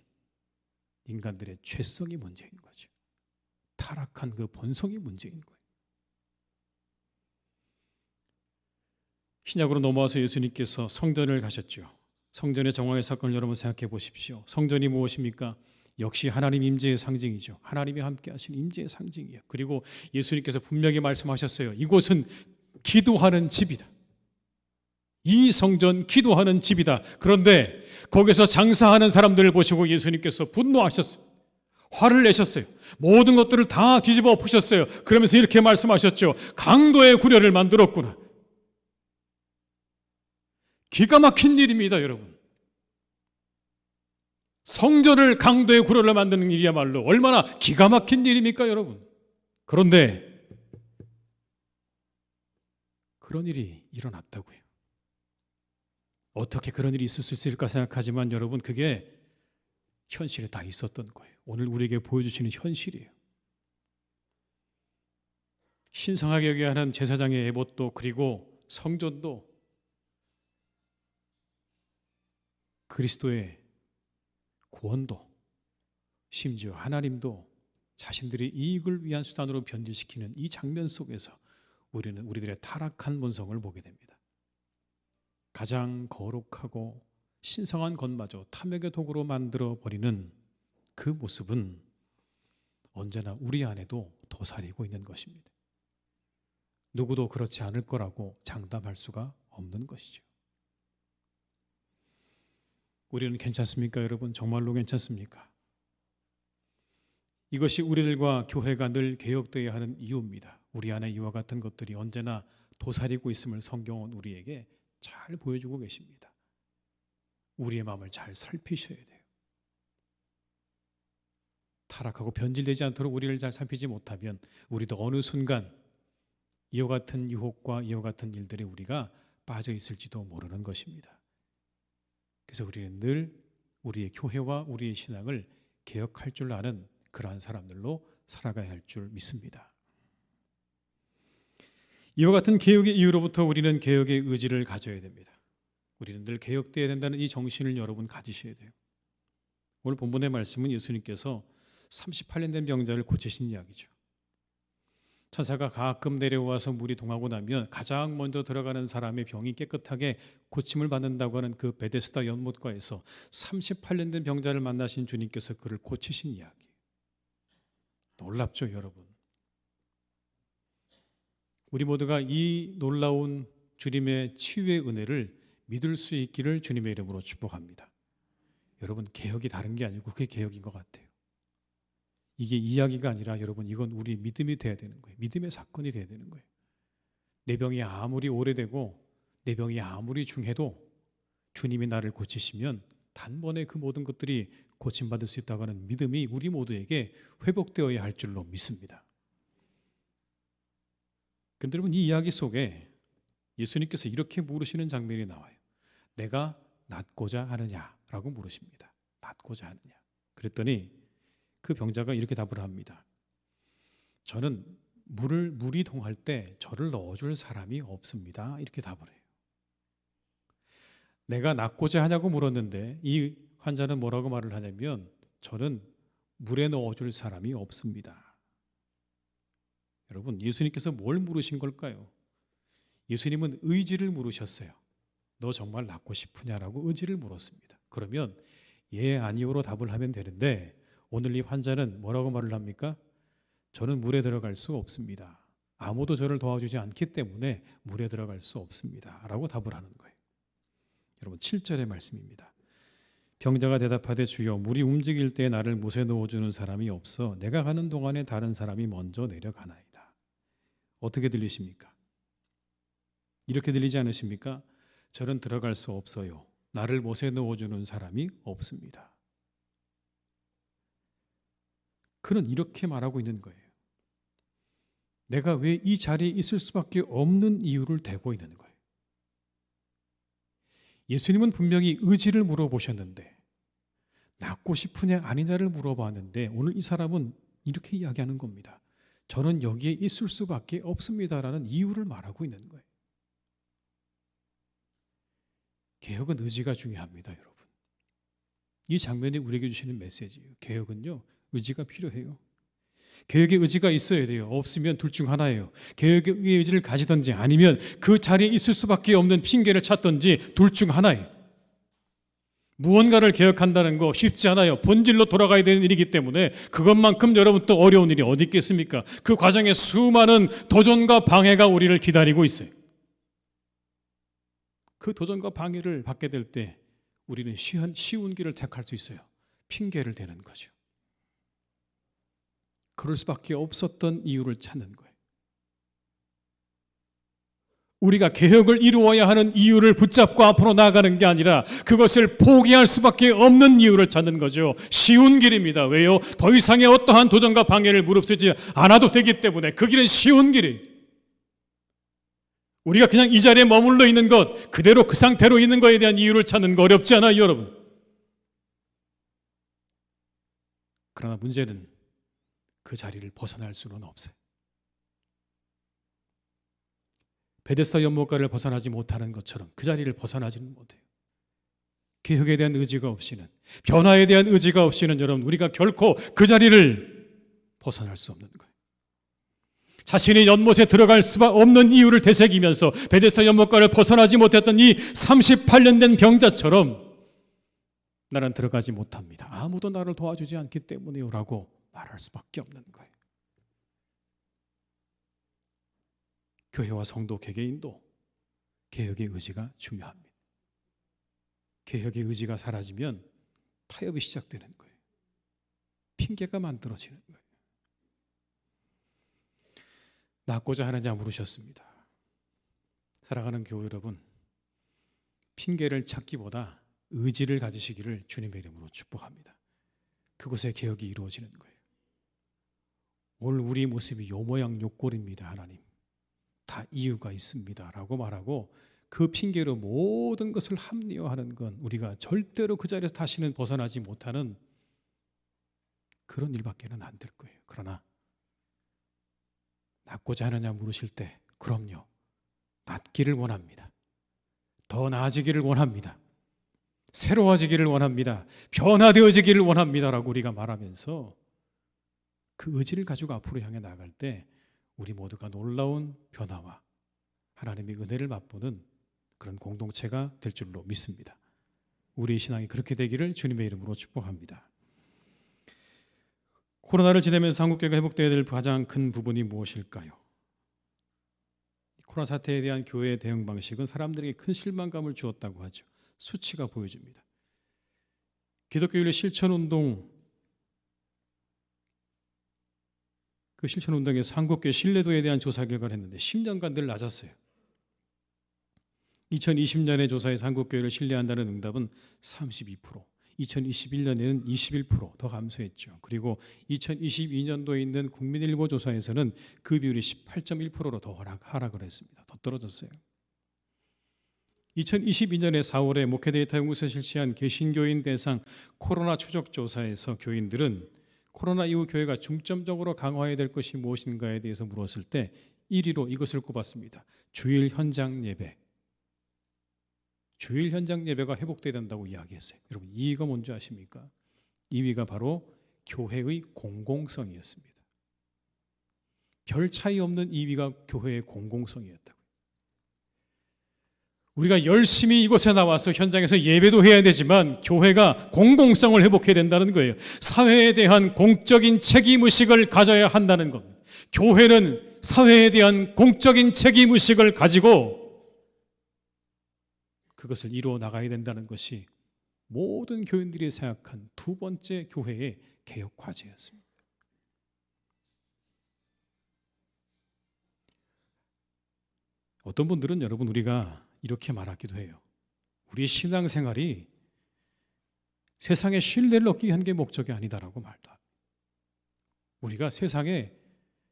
인간들의 죄성이 문제인 거죠. 타락한 그 본성이 문제인 거예요. 신약으로 넘어와서 예수님께서 성전을 가셨죠. 성전의 정화의 사건을 여러분 생각해 보십시오. 성전이 무엇입니까? 역시 하나님 임재의 상징이죠. 하나님이 함께 하신 임재의 상징이에요. 그리고 예수님께서 분명히 말씀하셨어요. 이곳은 기도하는 집이다. 이 성전 기도하는 집이다. 그런데 거기서 장사하는 사람들을 보시고 예수님께서 분노하셨어요. 화를 내셨어요. 모든 것들을 다 뒤집어 엎으셨어요. 그러면서 이렇게 말씀하셨죠. 강도의 구려를 만들었구나. 기가 막힌 일입니다, 여러분. 성전을 강도의 구려를 만드는 일이야말로 얼마나 기가 막힌 일입니까, 여러분. 그런데 그런 일이 일어났다고요. 어떻게 그런 일이 있을 수 있을까 생각하지만 여러분, 그게 현실에 다 있었던 거예요. 오늘 우리에게 보여주시는 현실이에요. 신성하게 여겨야 하는 제사장의 에봇도, 그리고 성전도 그리스도의 구원도, 심지어 하나님도 자신들의 이익을 위한 수단으로 변질시키는 이 장면 속에서 우리는 우리들의 타락한 본성을 보게 됩니다. 가장 거룩하고 신성한 것마저 탐욕의 도구로 만들어버리는 그 모습은 언제나 우리 안에도 도사리고 있는 것입니다. 누구도 그렇지 않을 거라고 장담할 수가 없는 것이죠. 우리는 괜찮습니까, 여러분? 정말로 괜찮습니까? 이것이 우리들과 교회가 늘 개혁되어야 하는 이유입니다. 우리 안에 이와 같은 것들이 언제나 도사리고 있음을 성경은 우리에게 잘 보여주고 계십니다. 우리의 마음을 잘 살피셔야 돼요. 타락하고 변질되지 않도록 우리를 잘 살피지 못하면 우리도 어느 순간 이와 같은 유혹과 이와 같은 일들에 우리가 빠져 있을지도 모르는 것입니다. 그래서 우리는 늘 우리의 교회와 우리의 신앙을 개혁할 줄 아는 그러한 사람들로 살아가야 할 줄 믿습니다. 이와 같은 개혁의 이유로부터 우리는 개혁의 의지를 가져야 됩니다. 우리는 늘 개혁되어야 된다는 이 정신을 여러분 가지셔야 돼요. 오늘 본문의 말씀은 예수님께서 38년 된 병자를 고치신 이야기죠. 천사가 가끔 내려와서 물이 동하고 나면 가장 먼저 들어가는 사람의 병이 깨끗하게 고침을 받는다고 하는 그 베데스다 연못가에서 38년 된 병자를 만나신 주님께서 그를 고치신 이야기. 놀랍죠, 여러분? 우리 모두가 이 놀라운 주님의 치유의 은혜를 믿을 수 있기를 주님의 이름으로 축복합니다. 여러분, 개혁이 다른 게 아니고 그게 개혁인 것 같아요. 이게 이야기가 아니라 여러분, 이건 우리 믿음이 돼야 되는 거예요. 믿음의 사건이 돼야 되는 거예요. 내 병이 아무리 오래되고 내 병이 아무리 중해도 주님이 나를 고치시면 단번에 그 모든 것들이 고침받을 수 있다고 하는 믿음이 우리 모두에게 회복되어야 할 줄로 믿습니다. 그런데 여러분, 이 이야기 속에 예수님께서 이렇게 물으시는 장면이 나와요. 내가 낫고자 하느냐라고 물으십니다. 낫고자 하느냐. 그랬더니 그 병자가 이렇게 답을 합니다. 저는 물이 동할 때 저를 넣어줄 사람이 없습니다. 이렇게 답을 해요. 내가 낫고자 하냐고 물었는데 이 환자는 뭐라고 말을 하냐면 저는 물에 넣어줄 사람이 없습니다. 여러분, 예수님께서 뭘 물으신 걸까요? 예수님은 의지를 물으셨어요. 너 정말 낫고 싶으냐라고 의지를 물었습니다. 그러면 예, 아니오로 답을 하면 되는데 오늘 이 환자는 뭐라고 말을 합니까? 저는 물에 들어갈 수 없습니다. 아무도 저를 도와주지 않기 때문에 물에 들어갈 수 없습니다. 라고 답을 하는 거예요. 여러분, 7절의 말씀입니다. 병자가 대답하되 주여 물이 움직일 때 나를 못에 넣어주는 사람이 없어 내가 가는 동안에 다른 사람이 먼저 내려가나이다. 어떻게 들리십니까? 이렇게 들리지 않으십니까? 저는 들어갈 수 없어요. 나를 못에 넣어주는 사람이 없습니다. 그는 이렇게 말하고 있는 거예요. 내가 왜 이 자리에 있을 수밖에 없는 이유를 대고 있는 거예요. 예수님은 분명히 의지를 물어보셨는데 낫고 싶으냐 아니냐를 물어봤는데 오늘 이 사람은 이렇게 이야기하는 겁니다. 저는 여기에 있을 수밖에 없습니다라는 이유를 말하고 있는 거예요. 개혁은 의지가 중요합니다, 여러분. 이 장면이 우리에게 주시는 메시지예요. 개혁은요, 의지가 필요해요. 개혁의 의지가 있어야 돼요. 없으면 둘 중 하나예요. 개혁의 의지를 가지든지 아니면 그 자리에 있을 수밖에 없는 핑계를 찾든지 둘 중 하나예요. 무언가를 개혁한다는 거 쉽지 않아요. 본질로 돌아가야 되는 일이기 때문에 그것만큼 여러분 또 어려운 일이 어디 있겠습니까? 그 과정에 수많은 도전과 방해가 우리를 기다리고 있어요. 그 도전과 방해를 받게 될 때 우리는 쉬운 길을 택할 수 있어요. 핑계를 대는 거죠. 그럴 수밖에 없었던 이유를 찾는 거예요. 우리가 개혁을 이루어야 하는 이유를 붙잡고 앞으로 나아가는 게 아니라 그것을 포기할 수밖에 없는 이유를 찾는 거죠. 쉬운 길입니다. 왜요? 더 이상의 어떠한 도전과 방해를 무릅쓰지 않아도 되기 때문에 그 길은 쉬운 길이에요. 우리가 그냥 이 자리에 머물러 있는 것, 그대로 그 상태로 있는 것에 대한 이유를 찾는 거 어렵지 않아요, 여러분? 그러나 문제는 그 자리를 벗어날 수는 없어요. 베데스다 연못가를 벗어나지 못하는 것처럼 그 자리를 벗어나지는 못해요. 개혁에 대한 의지가 없이는, 변화에 대한 의지가 없이는 여러분, 우리가 결코 그 자리를 벗어날 수 없는 거예요. 자신이 연못에 들어갈 수밖에 없는 이유를 되새기면서 베데스다 연못가를 벗어나지 못했던 이 38년 된 병자처럼 나는 들어가지 못합니다. 아무도 나를 도와주지 않기 때문이요 라고 말할 수밖에 없는 거예요. 교회와 성도 개개인도 개혁의 의지가 중요합니다. 개혁의 의지가 사라지면 타협이 시작되는 거예요. 핑계가 만들어지는 거예요. 낳고자 하느냐 물으셨습니다. 사랑하는 교우 여러분, 핑계를 찾기보다 의지를 가지시기를 주님의 이름으로 축복합니다. 그곳에 개혁이 이루어지는 거예요. 오늘 우리 모습이 요 모양 요 꼴입니다. 하나님, 다 이유가 있습니다 라고 말하고 그 핑계로 모든 것을 합리화하는 건 우리가 절대로 그 자리에서 다시는 벗어나지 못하는 그런 일밖에는 안 될 거예요. 그러나 낳고자 하느냐 물으실 때 그럼요, 낫기를 원합니다. 더 나아지기를 원합니다. 새로워지기를 원합니다. 변화되어지기를 원합니다 라고 우리가 말하면서 그 의지를 가지고 앞으로 향해 나갈 때 우리 모두가 놀라운 변화와 하나님의 은혜를 맛보는 그런 공동체가 될 줄로 믿습니다. 우리의 신앙이 그렇게 되기를 주님의 이름으로 축복합니다. 코로나를 지내면서 한국교회가 회복되어야 될 가장 큰 부분이 무엇일까요? 코로나 사태에 대한 교회의 대응 방식은 사람들에게 큰 실망감을 주었다고 하죠. 수치가 보여줍니다. 기독교인의 실천운동, 그 실천운동에서 한국교회 신뢰도에 대한 조사 결과를 했는데 10년간 늘 낮았어요. 2020년에 조사에서 한국교회를 신뢰한다는 응답은 32%, 2021년에는 21% 더 감소했죠. 그리고 2022년도에 있는 국민일보 조사에서는 그 비율이 18.1%로 더 하락을 했습니다. 더 떨어졌어요. 2022년에 4월에 목회데이터 연구소에서 실시한 개신교인 대상 코로나 추적 조사에서 교인들은 코로나 이후 교회가 중점적으로 강화해야 될 것이 무엇인가에 대해서 물었을 때 1위로 이것을 꼽았습니다. 주일 현장 예배. 주일 현장 예배가 회복돼야 된다고 이야기했어요. 여러분, 2위가 뭔지 아십니까? 2위가 바로 교회의 공공성이었습니다. 별 차이 없는 2위가 교회의 공공성이었다고요. 우리가 열심히 이곳에 나와서 현장에서 예배도 해야 되지만 교회가 공공성을 회복해야 된다는 거예요. 사회에 대한 공적인 책임의식을 가져야 한다는 겁니다. 교회는 사회에 대한 공적인 책임의식을 가지고 그것을 이루어 나가야 된다는 것이 모든 교인들이 생각한 두 번째 교회의 개혁 과제였습니다. 어떤 분들은 여러분 우리가 이렇게 말하기도 해요. 우리 신앙생활이 세상에 신뢰를 얻기 위한 게 목적이 아니다라고 말도 합니다. 우리가 세상에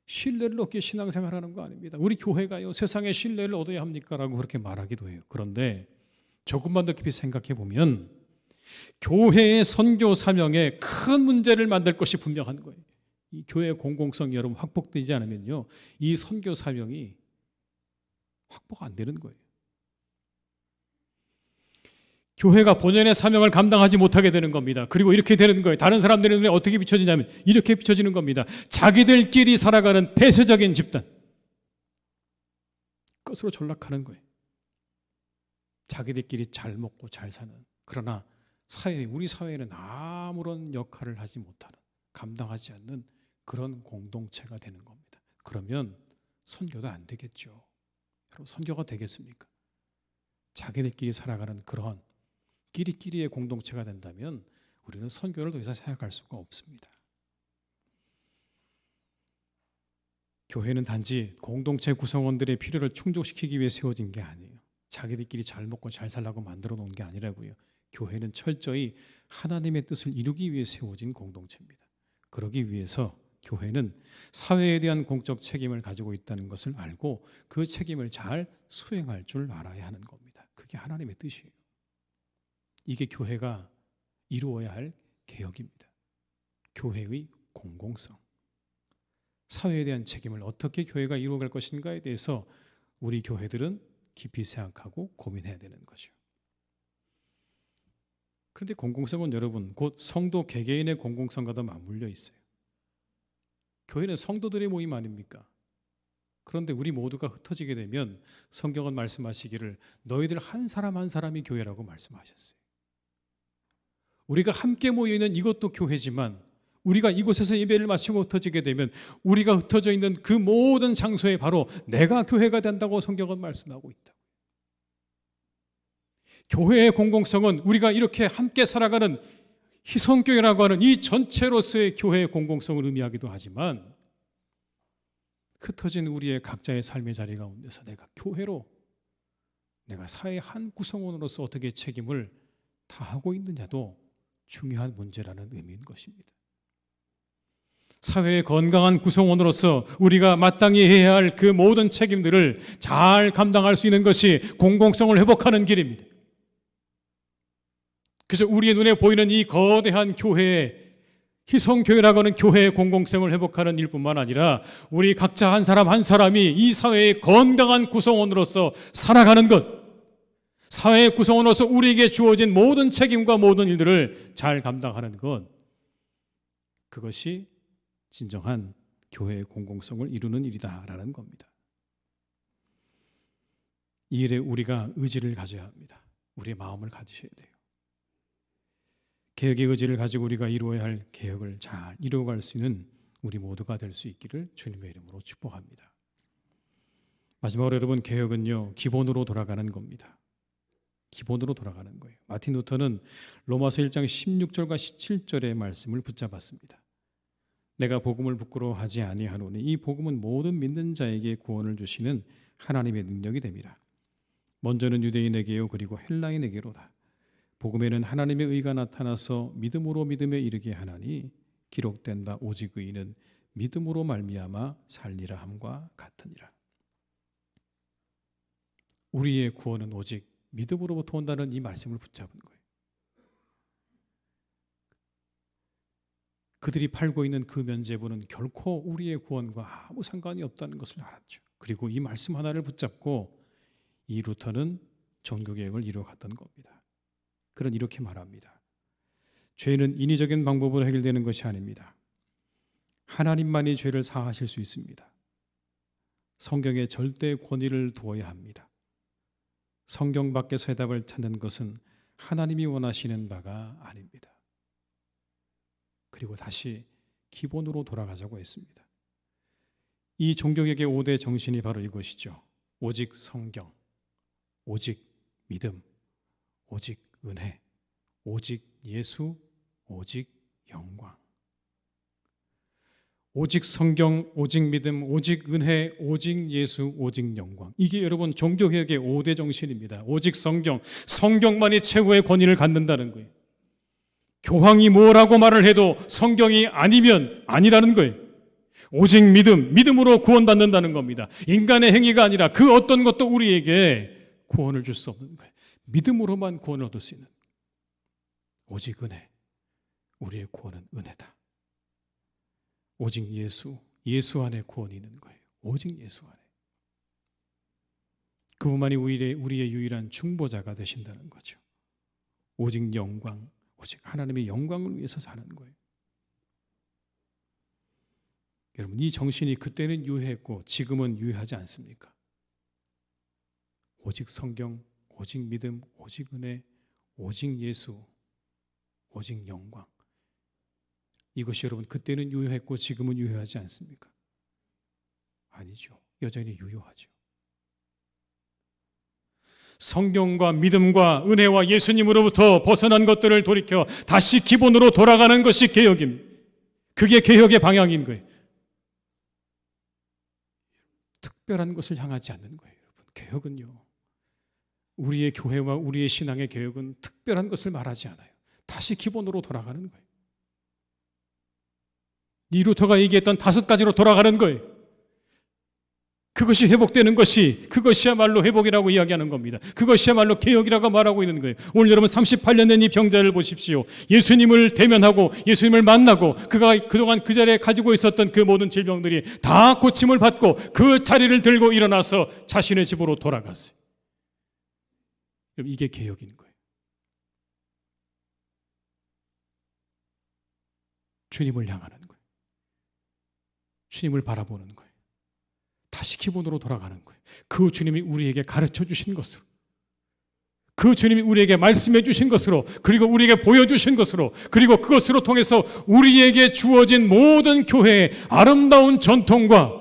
신뢰를 얻기 위해 신앙생활하는 거 아닙니다. 우리 교회가요 세상에 신뢰를 얻어야 합니까? 라고 그렇게 말하기도 해요. 그런데 조금만 더 깊이 생각해 보면 교회의 선교 사명에 큰 문제를 만들 것이 분명한 거예요. 이 교회의 공공성이 여러분 확보되지 않으면요 이 선교 사명이 확보가 안 되는 거예요. 교회가 본연의 사명을 감당하지 못하게 되는 겁니다. 그리고 이렇게 되는 거예요. 다른 사람들의 눈에 어떻게 비춰지냐면 이렇게 비춰지는 겁니다. 자기들끼리 살아가는 폐쇄적인 집단, 끝으로 전락하는 거예요. 자기들끼리 잘 먹고 잘 사는, 그러나 우리 사회에는 아무런 역할을 하지 못하는, 감당하지 않는 그런 공동체가 되는 겁니다. 그러면 선교도 안 되겠죠. 여러분, 선교가 되겠습니까? 자기들끼리 살아가는 그런 끼리끼리의 공동체가 된다면 우리는 선교를 더 이상 생각할 수가 없습니다. 교회는 단지 공동체 구성원들의 필요를 충족시키기 위해 세워진 게 아니에요. 자기들끼리 잘 먹고 잘 살라고 만들어 놓은 게 아니라고요. 교회는 철저히 하나님의 뜻을 이루기 위해 세워진 공동체입니다. 그러기 위해서 교회는 사회에 대한 공적 책임을 가지고 있다는 것을 알고 그 책임을 잘 수행할 줄 알아야 하는 겁니다. 그게 하나님의 뜻이에요. 이게 교회가 이루어야 할 개혁입니다. 교회의 공공성, 사회에 대한 책임을 어떻게 교회가 이루어갈 것인가에 대해서 우리 교회들은 깊이 생각하고 고민해야 되는 거죠. 그런데 공공성은 여러분 곧 성도 개개인의 공공성과도 맞물려 있어요. 교회는 성도들의 모임 아닙니까? 그런데 우리 모두가 흩어지게 되면 성경은 말씀하시기를 너희들 한 사람 한 사람이 교회라고 말씀하셨어요. 우리가 함께 모여있는 이것도 교회지만 우리가 이곳에서 예배를 마치고 흩어지게 되면 우리가 흩어져 있는 그 모든 장소에 바로 내가 교회가 된다고 성경은 말씀하고 있다. 교회의 공공성은 우리가 이렇게 함께 살아가는 희성교회라고 하는 이 전체로서의 교회의 공공성을 의미하기도 하지만 흩어진 우리의 각자의 삶의 자리 가운데서 내가 교회로, 내가 사회의 한 구성원으로서 어떻게 책임을 다하고 있느냐도 중요한 문제라는 의미인 것입니다. 사회의 건강한 구성원으로서 우리가 마땅히 해야 할 그 모든 책임들을 잘 감당할 수 있는 것이 공공성을 회복하는 길입니다. 그래서 우리의 눈에 보이는 이 거대한 교회의 희성교회라고 하는 교회의 공공성을 회복하는 일뿐만 아니라 우리 각자 한 사람 한 사람이 이 사회의 건강한 구성원으로서 살아가는 것, 사회의 구성원으로서 우리에게 주어진 모든 책임과 모든 일들을 잘 감당하는 것, 그것이 진정한 교회의 공공성을 이루는 일이다라는 겁니다. 이 일에 우리가 의지를 가져야 합니다. 우리의 마음을 가지셔야 돼요. 개혁의 의지를 가지고 우리가 이루어야 할 개혁을 잘 이루어갈 수 있는 우리 모두가 될 수 있기를 주님의 이름으로 축복합니다. 마지막으로 여러분, 개혁은요, 기본으로 돌아가는 겁니다. 기본으로 돌아가는 거예요. 마틴 루터는 로마서 1장 16절과 17절의 말씀을 붙잡았습니다. 내가 복음을 부끄러워하지 아니하노니 이 복음은 모든 믿는 자에게 구원을 주시는 하나님의 능력이 됨이라. 먼저는 유대인에게요 그리고 헬라인에게로다. 복음에는 하나님의 의가 나타나서 믿음으로 믿음에 이르게 하나니 기록된 바 오직 의인은 믿음으로 말미암아 살리라 함과 같으니라. 우리의 구원은 오직 믿음으로부터 온다는 이 말씀을 붙잡은 거예요. 그들이 팔고 있는 그 면죄부는 결코 우리의 구원과 아무 상관이 없다는 것을 알았죠. 그리고 이 말씀 하나를 붙잡고 이 루터는 종교개혁을 이루어갔던 겁니다. 그는 이렇게 말합니다. 죄는 인위적인 방법으로 해결되는 것이 아닙니다. 하나님만이 죄를 사하실 수 있습니다. 성경에 절대 권위를 두어야 합니다. 성경 밖에서 해답을 찾는 것은 하나님이 원하시는 바가 아닙니다. 그리고 다시 기본으로 돌아가자고 했습니다. 이 종교개혁의 5대 정신이 바로 이것이죠. 오직 성경, 오직 믿음, 오직 은혜, 오직 예수, 오직 영광. 오직 성경, 오직 믿음, 오직 은혜, 오직 예수, 오직 영광. 이게 여러분 종교개혁의 5대 정신입니다. 오직 성경, 성경만이 최고의 권위를 갖는다는 거예요. 교황이 뭐라고 말을 해도 성경이 아니면 아니라는 거예요. 오직 믿음, 믿음으로 구원받는다는 겁니다. 인간의 행위가 아니라 그 어떤 것도 우리에게 구원을 줄 수 없는 거예요. 믿음으로만 구원을 얻을 수 있는, 오직 은혜, 우리의 구원은 은혜다. 오직 예수, 예수 안에 구원이 있는 거예요. 오직 예수 안에. 그분만이 우리의 유일한 중보자가 되신다는 거죠. 오직 영광, 오직 하나님의 영광을 위해서 사는 거예요. 여러분, 이 정신이 그때는 유효했고 지금은 유효하지 않습니까? 오직 성경, 오직 믿음, 오직 은혜, 오직 예수, 오직 영광. 이것이 여러분 그때는 유효했고 지금은 유효하지 않습니까? 아니죠. 여전히 유효하죠. 성경과 믿음과 은혜와 예수님으로부터 벗어난 것들을 돌이켜 다시 기본으로 돌아가는 것이 개혁입니다. 그게 개혁의 방향인 거예요. 특별한 것을 향하지 않는 거예요. 여러분. 개혁은요, 우리의 교회와 우리의 신앙의 개혁은 특별한 것을 말하지 않아요. 다시 기본으로 돌아가는 거예요. 이 루터가 얘기했던 5가지로 돌아가는 거예요. 그것이 회복되는 것이, 그것이야말로 회복이라고 이야기하는 겁니다. 그것이야말로 개혁이라고 말하고 있는 거예요. 오늘 여러분 38년 된 이 병자를 보십시오. 예수님을 대면하고 예수님을 만나고 그가 그동안 그 자리에 가지고 있었던 그 모든 질병들이 다 고침을 받고 그 자리를 들고 일어나서 자신의 집으로 돌아갔어요. 이게 개혁인 거예요. 주님을 향하는 거예요. 주님을 바라보는 거예요. 다시 기본으로 돌아가는 거예요. 그 주님이 우리에게 가르쳐 주신 것으로, 그 주님이 우리에게 말씀해 주신 것으로, 그리고 우리에게 보여주신 것으로, 그리고 그것으로 통해서 우리에게 주어진 모든 교회의 아름다운 전통과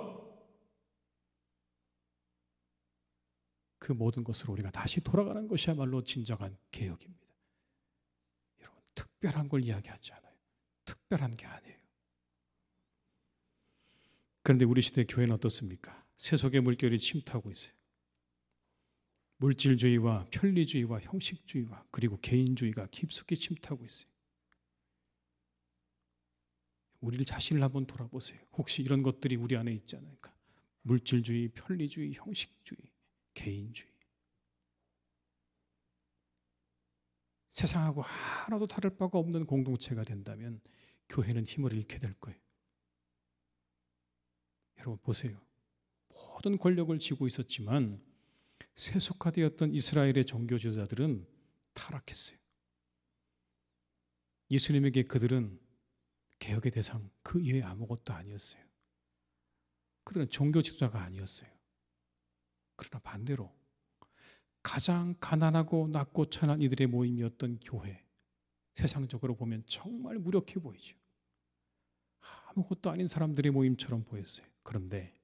그 모든 것으로 우리가 다시 돌아가는 것이야말로 진정한 개혁입니다. 여러분, 특별한 걸 이야기하지 않아요. 특별한 게 아니에요. 그런데 우리 시대 교회는 어떻습니까? 세속의 물결이 침투하고 있어요. 물질주의와 편리주의와 형식주의와 그리고 개인주의가 깊숙이 침투하고 있어요. 우리 자신을 한번 돌아보세요. 혹시 이런 것들이 우리 안에 있지 않을까? 물질주의, 편리주의, 형식주의, 개인주의. 세상하고 하나도 다를 바가 없는 공동체가 된다면 교회는 힘을 잃게 될 거예요. 여러분 보세요. 모든 권력을 쥐고 있었지만 세속화되었던 이스라엘의 종교 지도자들은 타락했어요. 예수님에게 그들은 개혁의 대상 그 이외에 아무것도 아니었어요. 그들은 종교 지도자가 아니었어요. 그러나 반대로 가장 가난하고 낮고 천한 이들의 모임이었던 교회, 세상적으로 보면 정말 무력해 보이죠. 아무것도 아닌 사람들의 모임처럼 보였어요. 그런데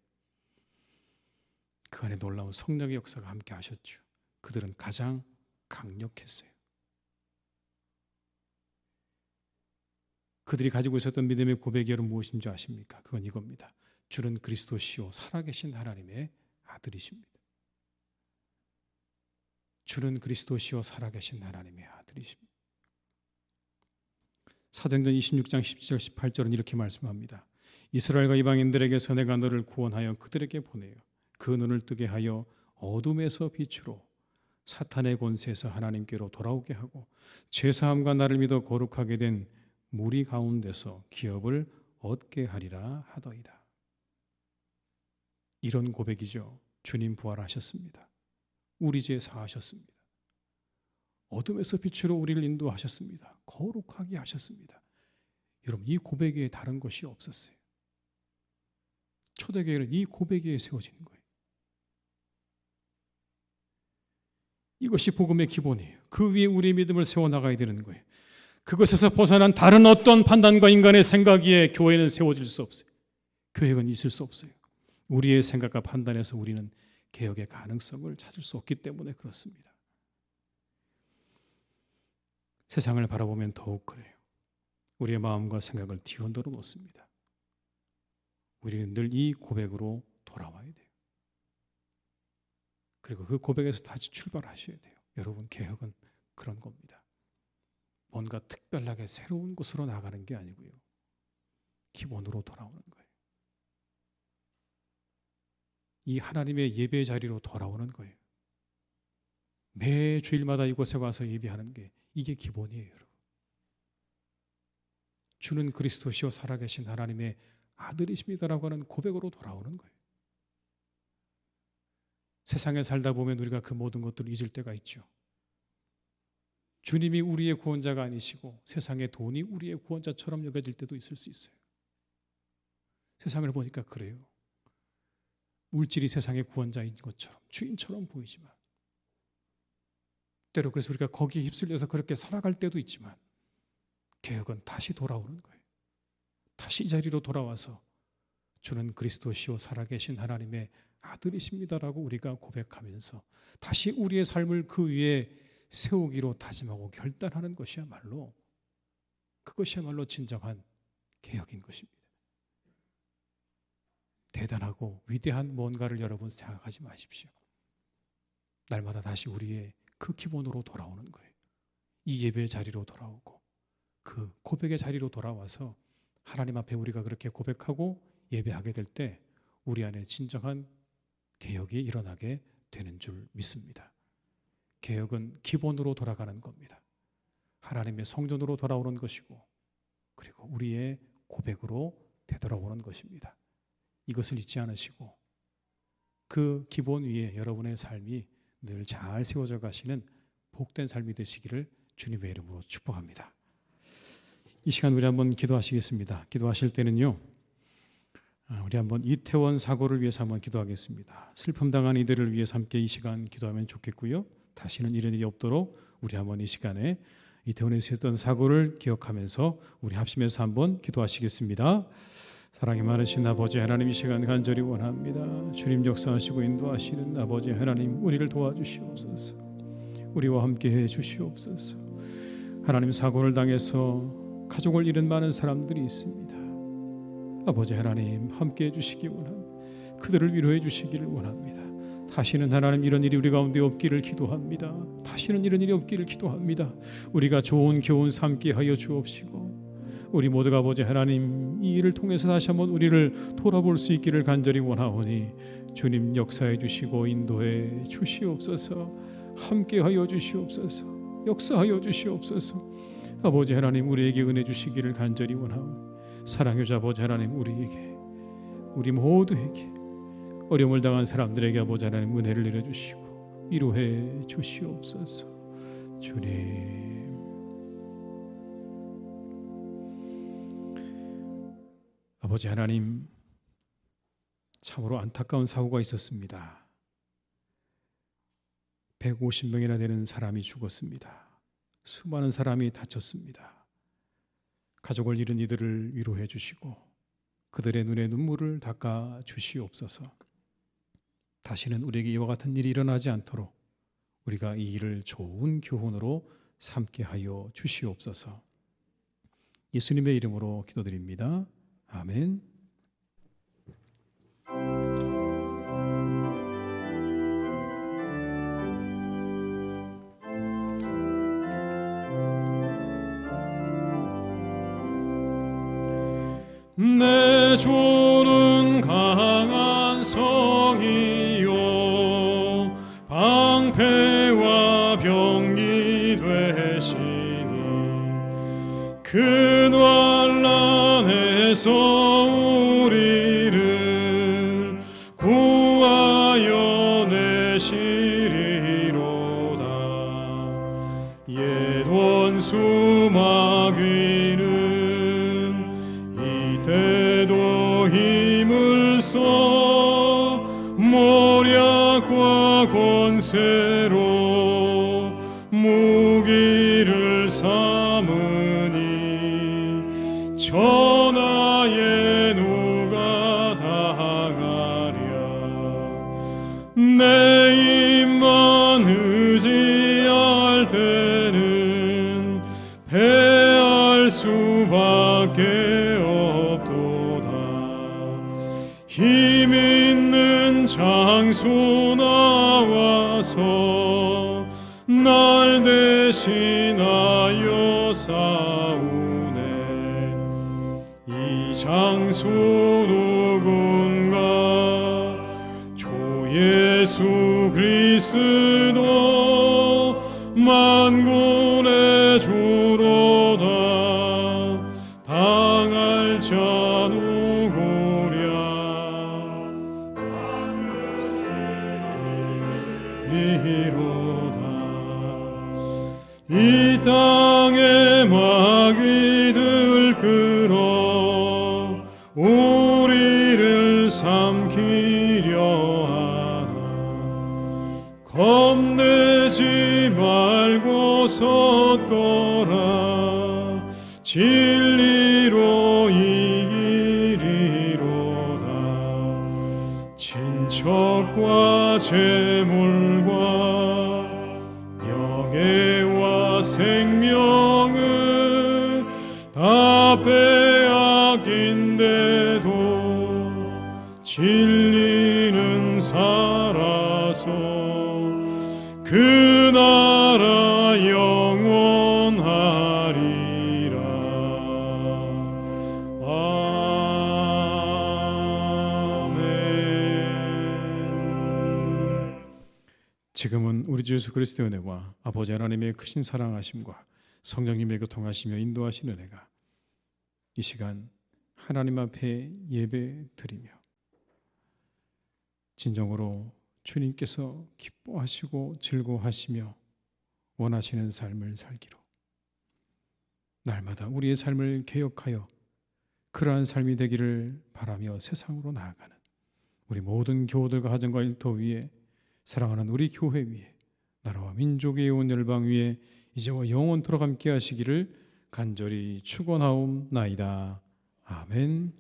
그 안에 놀라운 성령의 역사가 함께 하셨죠. 그들은 가장 강력했어요. 그들이 가지고 있었던 믿음의 고백이 여러분 무엇인지 아십니까? 그건 이겁니다. 주는 그리스도시요 살아계신 하나님의 아들이십니다. 주는 그리스도시요 살아계신 하나님의 아들이십니다. 사도행전 26장 17절 18절은 이렇게 말씀합니다. 이스라엘과 이방인들에게서 내가 너를 구원하여 그들에게 보내어 그 눈을 뜨게 하여 어둠에서 빛으로 사탄의 권세에서 하나님께로 돌아오게 하고 죄사함과 나를 믿어 거룩하게 된 무리 가운데서 기업을 얻게 하리라 하더이다. 이런 고백이죠. 주님 부활하셨습니다. 우리 죄 사하셨습니다. 어둠에서 빛으로 우리를 인도하셨습니다. 거룩하게 하셨습니다. 여러분 이 고백 외에 다른 것이 없었어요. 초대교회는 이 고백 위에 세워지는 거예요. 이것이 복음의 기본이에요. 그 위에 우리의 믿음을 세워나가야 되는 거예요. 그것에서 벗어난 다른 어떤 판단과 인간의 생각에 교회는 세워질 수 없어요. 교회는 있을 수 없어요. 우리의 생각과 판단에서 우리는 개혁의 가능성을 찾을 수 없기 때문에 그렇습니다. 세상을 바라보면 더욱 그래요. 우리의 마음과 생각을 뒤흔들어 놓습니다. 우리는 늘 이 고백으로 돌아와야 돼요. 그리고 그 고백에서 다시 출발하셔야 돼요. 여러분 개혁은 그런 겁니다. 뭔가 특별하게 새로운 곳으로 나가는 게 아니고요. 기본으로 돌아오는 거예요. 이 하나님의 예배 자리로 돌아오는 거예요. 매 주일마다 이곳에 와서 예배하는 게 이게 기본이에요. 여러분. 주는 그리스도시요 살아계신 하나님의 아들이십니다라고 하는 고백으로 돌아오는 거예요. 세상에 살다 보면 우리가 그 모든 것들을 잊을 때가 있죠. 주님이 우리의 구원자가 아니시고 세상의 돈이 우리의 구원자처럼 여겨질 때도 있을 수 있어요. 세상을 보니까 그래요. 물질이 세상의 구원자인 것처럼 주인처럼 보이지만 때로 그래서 우리가 거기에 휩쓸려서 그렇게 살아갈 때도 있지만 개혁은 다시 돌아오는 거예요. 다시 이 자리로 돌아와서 주는 그리스도시요 살아계신 하나님의 아들이십니다라고 우리가 고백하면서 다시 우리의 삶을 그 위에 세우기로 다짐하고 결단하는 것이야말로 그것이야말로 진정한 개혁인 것입니다. 대단하고 위대한 뭔가를 여러분 생각하지 마십시오. 날마다 다시 우리의 그 기본으로 돌아오는 거예요. 이 예배의 자리로 돌아오고 그 고백의 자리로 돌아와서 하나님 앞에 우리가 그렇게 고백하고 예배하게 될 때 우리 안에 진정한 개혁이 일어나게 되는 줄 믿습니다. 개혁은 기본으로 돌아가는 겁니다. 하나님의 성전으로 돌아오는 것이고 그리고 우리의 고백으로 되돌아오는 것입니다. 이것을 잊지 않으시고 그 기본 위에 여러분의 삶이 늘 잘 세워져 가시는 복된 삶이 되시기를 주님의 이름으로 축복합니다. 이 시간 우리 한번 기도하시겠습니다. 기도하실 때는요, 우리 한번 이태원 사고를 위해서 한번 기도하겠습니다. 슬픔 당한 이들을 위해서 함께 이 시간 기도하면 좋겠고요. 다시는 이런 일이 없도록 우리 한번 이 시간에 이태원에서 있었던 사고를 기억하면서 우리 합심해서 한번 기도하시겠습니다. 사랑이 많으신 아버지 하나님, 이 시간 간절히 원합니다. 주님 역사하시고 인도하시는 아버지 하나님, 우리를 도와주시옵소서. 우리와 함께 해 주시옵소서. 하나님, 사고를 당해서 가족을 잃은 많은 사람들이 있습니다. 아버지 하나님 함께해 주시기 원합니다. 그들을 위로해 주시기를 원합니다. 다시는 하나님 이런 일이 우리 가운데 없기를 기도합니다. 다시는 이런 일이 없기를 기도합니다. 우리가 좋은 교훈 삼게 하여 주옵시고 우리 모두가 아버지 하나님 이 일을 통해서 다시 한번 우리를 돌아볼 수 있기를 간절히 원하오니 주님 역사해 주시고 인도해 주시옵소서. 함께하여 주시옵소서. 역사하여 주시옵소서. 아버지 하나님 우리에게 은혜 주시기를 간절히 원하오니 사랑의 아버지 하나님 우리에게 우리 모두에게 어려움을 당한 사람들에게 아버지 하나님 은혜를 내려주시고 위로해 주시옵소서. 주님 아버지 하나님 참으로 안타까운 사고가 있었습니다. 150명이나 되는 사람이 죽었습니다. 수많은 사람이 다쳤습니다. 가족을 잃은 이들을 위로해 주시고 그들의 눈에 눈물을 닦아 주시옵소서. 다시는 우리에게 이와 같은 일이 일어나지 않도록 우리가 이 일을 좋은 교훈으로 삼게 하여 주시옵소서. 예수님의 이름으로 기도드립니다. 아멘. 내 주는 강한 성이요 방패와 병기 되시니 그 환난에서 우리를 구하여 내시리로다. 옛 원수 마귀는 이때도 힘을 써 모략과 권세로 무기를 삼으니 전하에 누가 당하랴. 내 입만 의지할 때는 패할 수밖에 없도다. 힘 있는 장수 나와서 날 대신하여 싸우네. 이 장수 누군가 주 예수 그리스도 만군의 주로다. 당할 자 누구랴. 이로다. 이 땅의 마귀들 끌어 우리를 삼키려 하나. 겁내지 말고 섰거라. 진리로 이기리로다. 친척과 재물과 명예와 생명은 다 빼앗긴데도 진리는 살아서 그 나라 영원하리라. 아멘. 지금은 우리 주 예수 그리스도의 은혜와 아버지 하나님의 크신 사랑하심과 성령님의 교통하시며 인도하시는 은혜가 이 시간 하나님 앞에 예배 드리며 진정으로 주님께서 기뻐하시고 즐거워하시며 원하시는 삶을 살기로 날마다 우리의 삶을 개혁하여 그러한 삶이 되기를 바라며 세상으로 나아가는 우리 모든 교우들과 가정과 일터 위에 사랑하는 우리 교회 위에 나라와 민족의 온 열방 위에 이제와 영원토록 함께 하시기를 간절히 축원하옵나이다. 아멘.